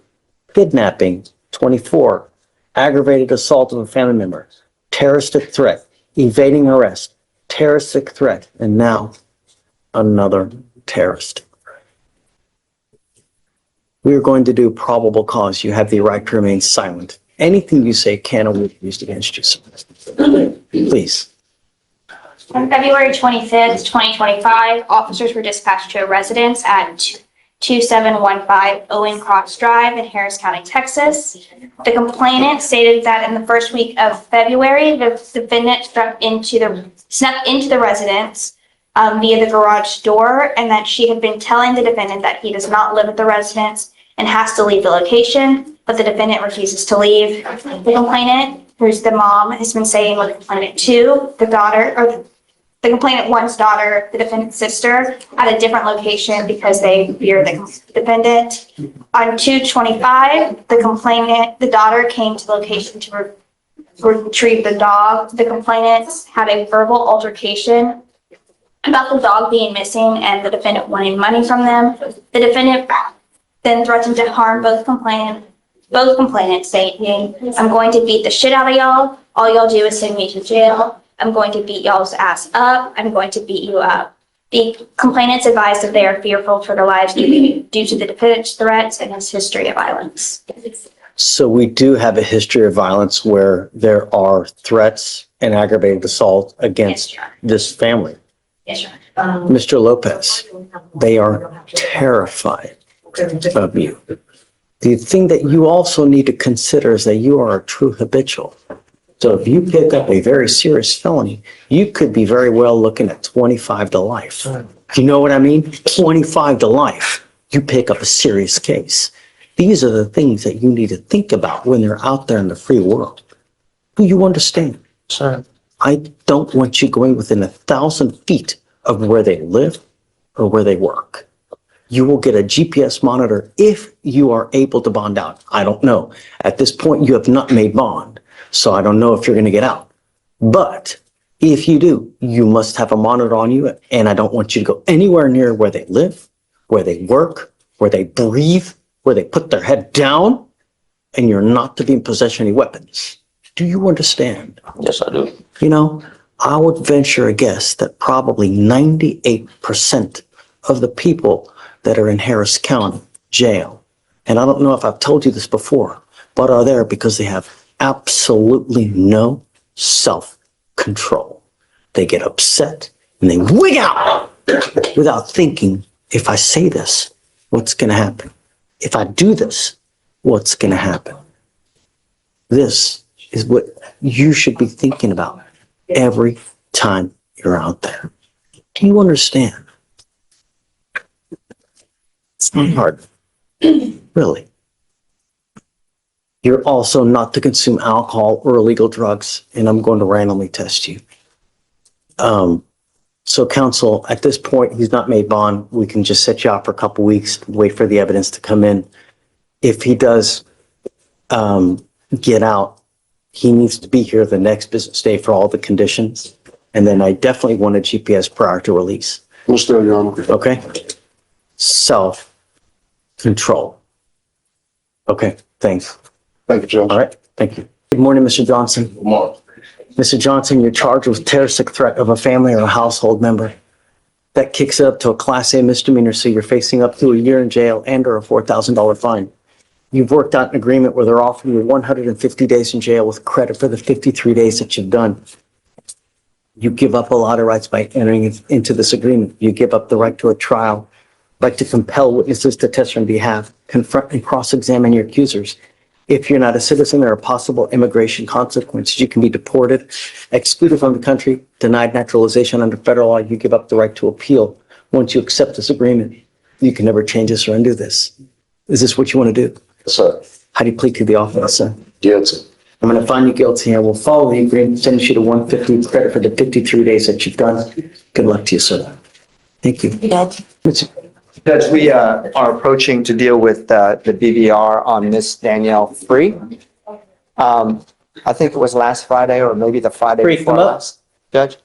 kidnapping. 24, aggravated assault of a family member. Terroristic threat, evading arrest, terroristic threat, and now another terrorist. We are going to do probable cause. You have the right to remain silent. Anything you say can or will be used against you. Please. On February 25th, 2025, officers were dispatched to a residence at 2715 Owen Cross Drive in Harris County, Texas. The complainant stated that in the first week of February, the defendant snuck into the residence via the garage door, and that she had been telling the defendant that he does not live at the residence and has to leave the location, but the defendant refuses to leave. The complainant, who's the mom, has been saying with the complainant two, the daughter, or the complainant one's daughter, the defendant's sister, at a different location because they fear the defendant. On 2/25, the daughter came to the location to retrieve the dog. The complainants had a verbal altercation about the dog being missing and the defendant wanting money from them. The defendant then threatened to harm both complainants, saying, "I'm going to beat the shit out of y'all. All y'all do is send me to jail. I'm going to beat y'all's ass up. I'm going to beat you up." The complainants advised that they are fearful for their lives due to the defendant's threats and his history of violence. So we do have a history of violence where there are threats and aggravated assault against this family. Yes, sir. Mr. Lopez, they are terrified of you. The thing that you also need to consider is that you are a true habitual. So if you pick up a very serious felony, you could be very well looking at 25 to life. You know what I mean? 25 to life. You pick up a serious case. These are the things that you need to think about when they're out there in the free world. Do you understand? Sir. I don't want you going within 1,000 feet of where they live or where they work. You will get a GPS monitor if you are able to bond out. I don't know. At this point, you have not made bond. So I don't know if you're going to get out. But if you do, you must have a monitor on you. And I don't want you to go anywhere near where they live, where they work, where they breathe, where they put their head down. And you're not to be in possession of any weapons. Do you understand? Yes, I do. You know, I would venture a guess that probably 98% of the people that are in Harris County jail, and I don't know if I've told you this before, but are there because they have absolutely no self-control. They get upset and they wig out without thinking, if I say this, what's going to happen? If I do this, what's going to happen? This is what you should be thinking about every time you're out there. Do you understand? Hard. Really? You're also not to consume alcohol or illegal drugs, and I'm going to randomly test you. So counsel, at this point, he's not made bond. We can just set you out for a couple weeks, wait for the evidence to come in. If he does get out, he needs to be here the next business day for all the conditions. And then I definitely want a GPS prior to release. Understood, Your Honor. Okay? Self-control. Okay, thanks. Thank you, Judge. All right, thank you. Good morning, Mr. Johnson. Good morning. Mr. Johnson, you're charged with terroristic threat of a family or a household member. That kicks it up to a Class A misdemeanor, so you're facing up to a year in jail and or a $4,000 fine. You've worked out an agreement where they're offering you 150 days in jail with credit for the 53 days that you've done. You give up a lot of rights by entering into this agreement. You give up the right to a trial, right to compel witnesses to testify on behalf, confront and cross-examine your accusers. If you're not a citizen, there are possible immigration consequences. You can be deported, excluded from the country, denied naturalization under federal law. You give up the right to appeal. Once you accept this agreement, you can never change this or undo this. Is this what you want to do? Yes, sir. How do you plead to the offense, sir? Guilty. I'm going to find you guilty and we'll follow the agreement, send you to 150 credit for the 53 days that you've done. Good luck to you, sir. Thank you. Judge, we are approaching to deal with the BVR on Miss Danielle Free. I think it was last Friday or maybe the Friday Free, before come up. last, Judge.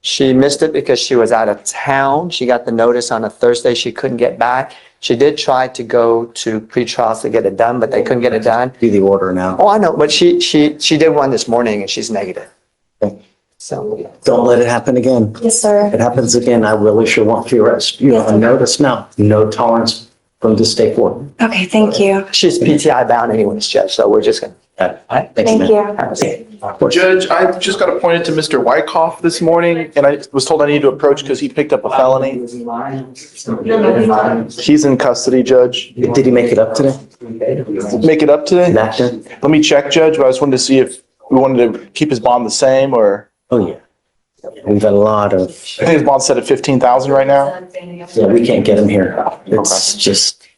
She missed it because she was out of town. She got the notice on a Thursday. She couldn't get back. She did try to go to pre-trials to get it done, but they couldn't get it done. Do the order now. Oh, I know, but she did one this morning and she's negative. So. Don't let it happen again. Yes, sir. If it happens again, I will issue a warrant for your arrest. You're on notice now. No tolerance from the state court. Okay, thank you. She's PTI bound anyways, Judge, so we're just gonna. All right, thanks, Thank man. you. Have a seat. Judge, I just got appointed to Mr. Wyckoff this morning, and I was told I need to approach because he picked up a felony. He's in custody, Judge. Did he make it up today? Make it up today? Back there? Let me check, Judge, but I just wanted to see if we wanted to keep his bond the same or. Oh, yeah. We've got a lot of, I think his bond's set at 15,000 right now. yeah, we can't get him here. It's just,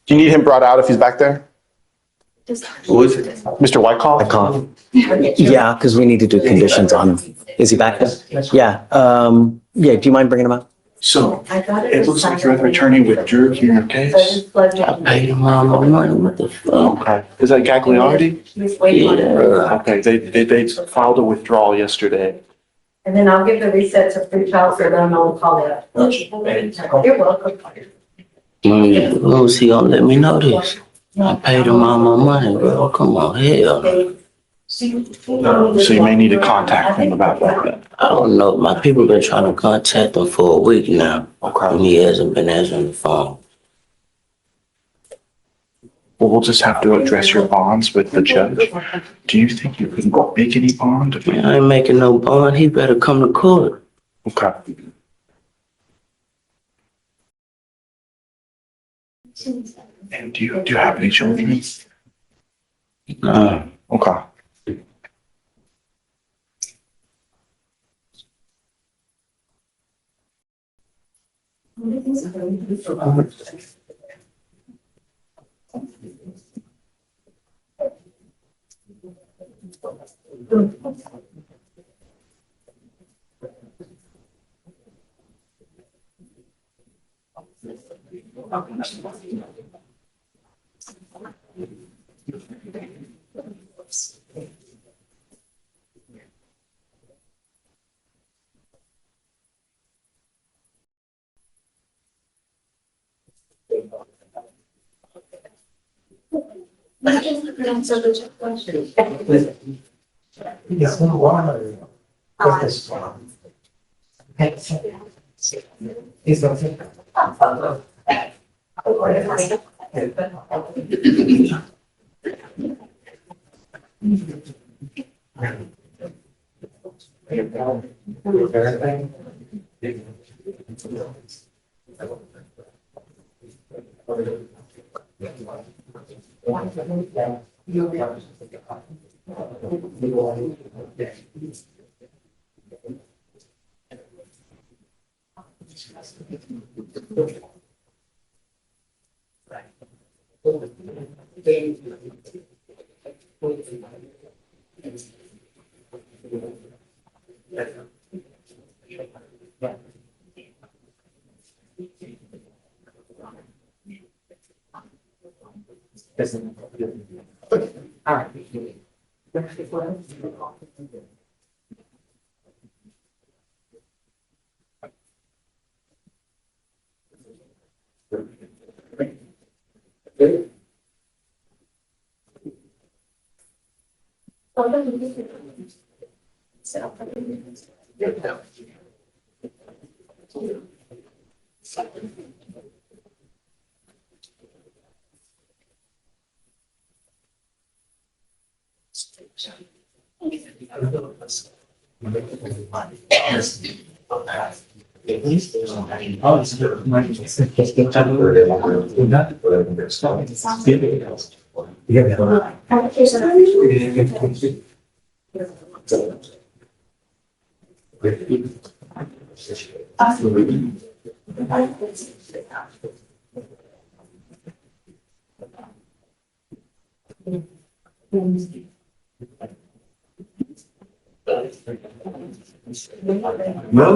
Do you need him brought out if he's back there? who is it? Mr. Wyckoff? I call him. Yeah, because we need to do conditions on him. Is he back there? Yeah, yeah, do you mind bringing him out? So, it looks like you're the attorney with Jerk in your case. I paid him all my money, what the fuck? Okay. Is that Gagliardi? Yeah. Okay, they filed a withdrawal yesterday. And then I'll give the reset to free child so then I'll call it. You're welcome. Who's he gonna let me know this? I paid him all my money, bro. Come on, hell. So you may need to contact him about that. I don't know. My people been trying to contact him for a week now. Okay. And he hasn't been answering the phone. Well, we'll just have to address your bonds with the judge. Do you think you can make any bond? Man, I ain't making no bond. He better come to court. Okay. And do you have any children? Nah. Okay. Well,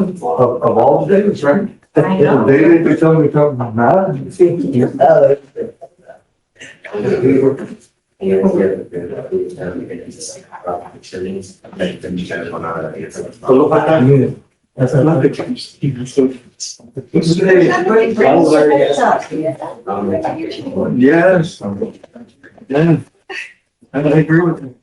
of all the days, right? I know. The day they tell me to come now. That's another change. Yes. Yeah. I agree with you.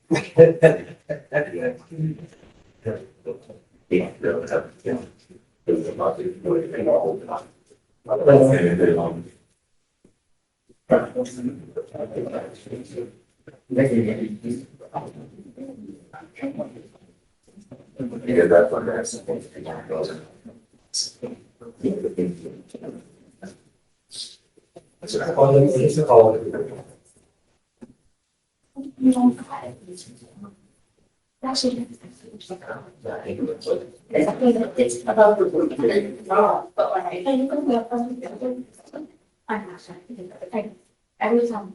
It's about the but when I every time.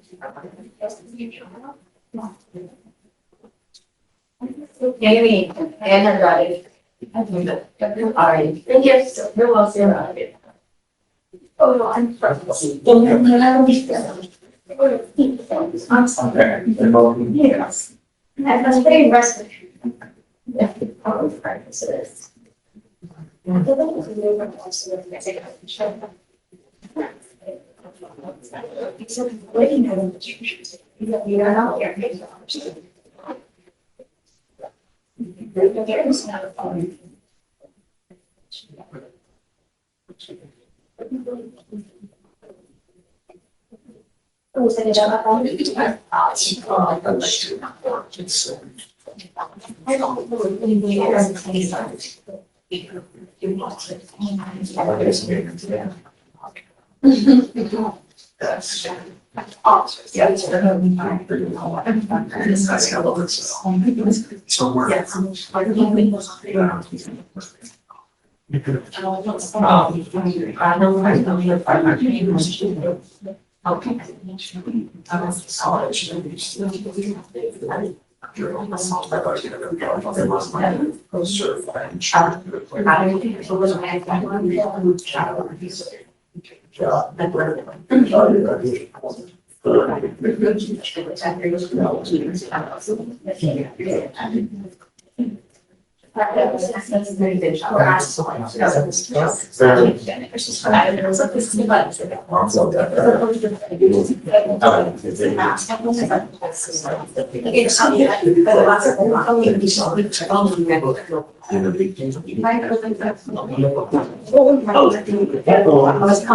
Yeah, you mean, and I got it. All right. Thank you. You're welcome. Oh, no, I'm sorry. I'm sorry. Yes. That's very impressive. Yeah, I was practice this. I'm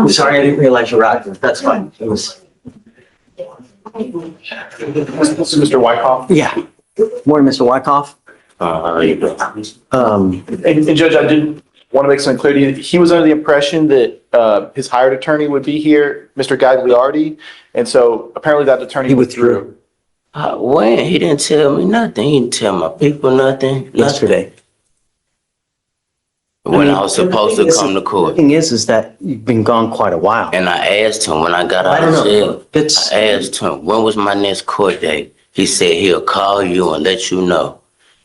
sorry, I didn't realize you were out. That's fine. It was. This is Mr. Wyckoff. Yeah. Morning, Mr. Wyckoff. And Judge, I did want to make some clarity. He was under the impression that his hired attorney would be here, Mr. Gagliardi, and so apparently that attorney He withdrew. When? He didn't tell me nothing. He didn't tell my people nothing. Yesterday. when I was supposed to come to court. Thing is that you've been gone quite a while. And I asked him when I got I out don't of know. jail, I asked him, when was my next court date? He said he'll call you and let you know.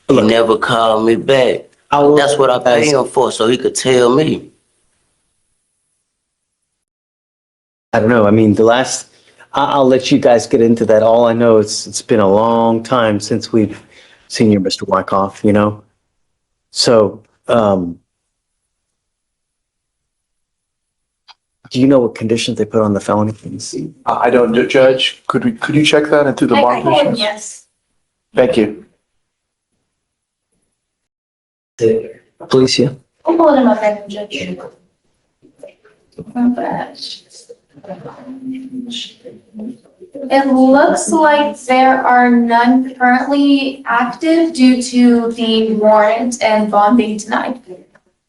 He never called me back. That's what I paid him for, so he could tell me. I don't know. I mean, I'll let you guys get into that. All I know is it's been a long time since we've seen you, Mr. Wyckoff, you know? So, do you know what conditions they put on the felony things? I don't, Judge, could you check that into the bond conditions? Yes. Thank you. Policia? I'm pulling him up right now, Judge. It looks like there are none currently active due to the warrant and bond being denied.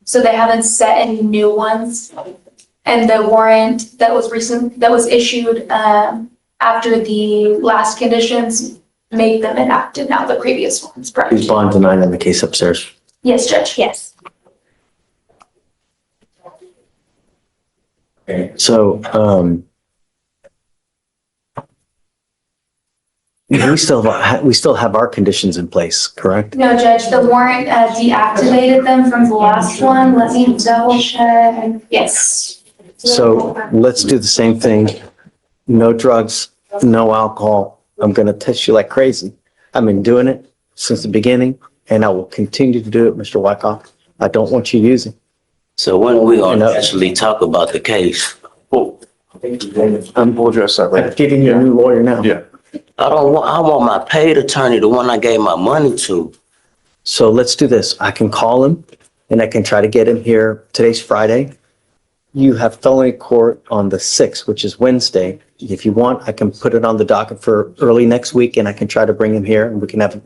So they haven't set any new ones. And the warrant that was issued after the last conditions made them inactive now, the previous ones, correct? Is bond denied on the case upstairs? Yes, Judge, yes. So, we still have our conditions in place, correct? No, Judge, the warrant deactivated them from the last one. Let me double check. Yes. So let's do the same thing. No drugs, no alcohol. I'm gonna test you like crazy. I've been doing it since the beginning and I will continue to do it, Mr. Wyckoff. I don't want you using. So when are we gonna actually talk about the case? We'll address that I'm giving you a new lawyer now. Yeah. I want my paid attorney, the one I gave my money to. So let's do this. I can call him and I can try to get him here. Today's Friday. You have felony court on the 6th, which is Wednesday. If you want, I can put it on the docket for early next week and I can try to bring him here and we can have,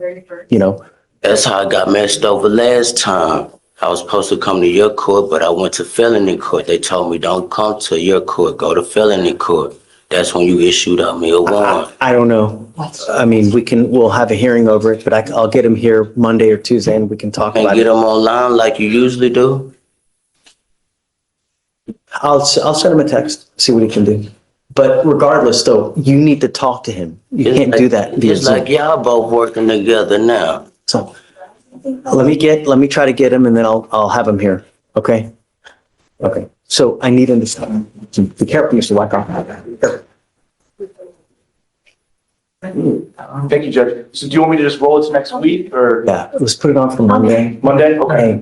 you know. That's how I got messed over last time. I was supposed to come to your court, but I went to felony court. They told me don't come to your court, go to felony court. That's when you issued out me a warrant. I don't know. I mean, we'll have a hearing over it, but I'll get him here Monday or Tuesday and we can talk And about get it. them online like you usually do? I'll send him a text, see what he can do. But regardless though, you need to talk to him. You can't do that via It's like Zoom. y'all both working together now. So let me try to get him and then I'll have him here. Okay? Okay. So I need him to stop. Be careful, Mr. Wyckoff. Thank you, Judge. So do you want me to just roll it to next week or? Yeah, let's put it on for Monday. Monday? Okay.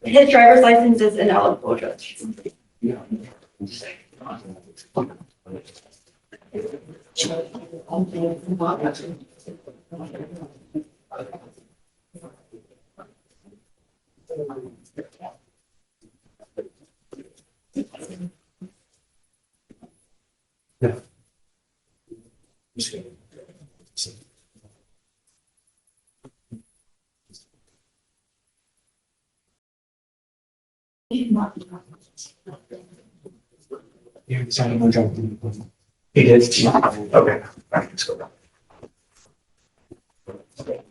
His driver's license is ineligible, Judge. He did? Okay. Let's go.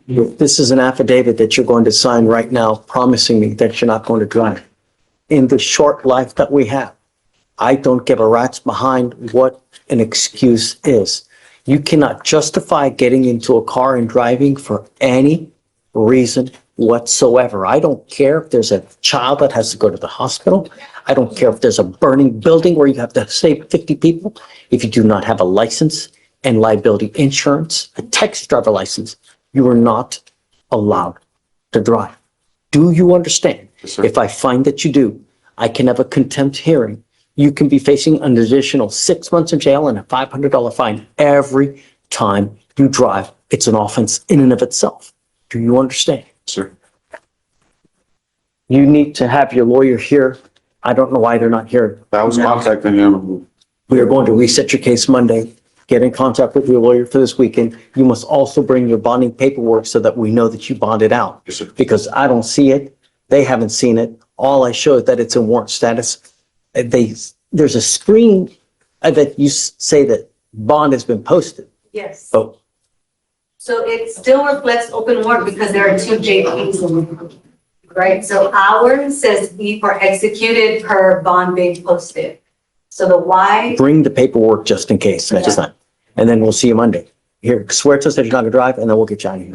This is an affidavit that you're going to sign right now, promising me that you're not going to drive. In the short life that we have, I don't give a rat's behind what an excuse is. You cannot justify getting into a car and driving for any reason whatsoever. I don't care if there's a child that has to go to the hospital. I don't care if there's a burning building where you have to save 50 people. If you do not have a license and liability insurance, a taxi driver license, you are not allowed to drive. Do you understand? Yes, sir. If I find that you do, I can have a contempt hearing. You can be facing an additional 6 months in jail and a $500 fine every time you drive. It's an offense in and of itself. Do you understand? Sir. You need to have your lawyer here. I don't know why they're not here. I was contacting him. We are going to reset your case Monday. Get in contact with your lawyer for this weekend. You must also bring your bonding paperwork so that we know that you bonded out. Yes, sir. Because I don't see it. They haven't seen it. All I show is that it's in warrant status. There's a screen that you say that bond has been posted. Yes. But So it still reflects open warrant because there are two JPs. Right? So ours says we were executed per bond being posted. So the Y, bring the paperwork just in case next time. And then we'll see you Monday. Here, swear to us that you're not gonna drive and then we'll get you out of here.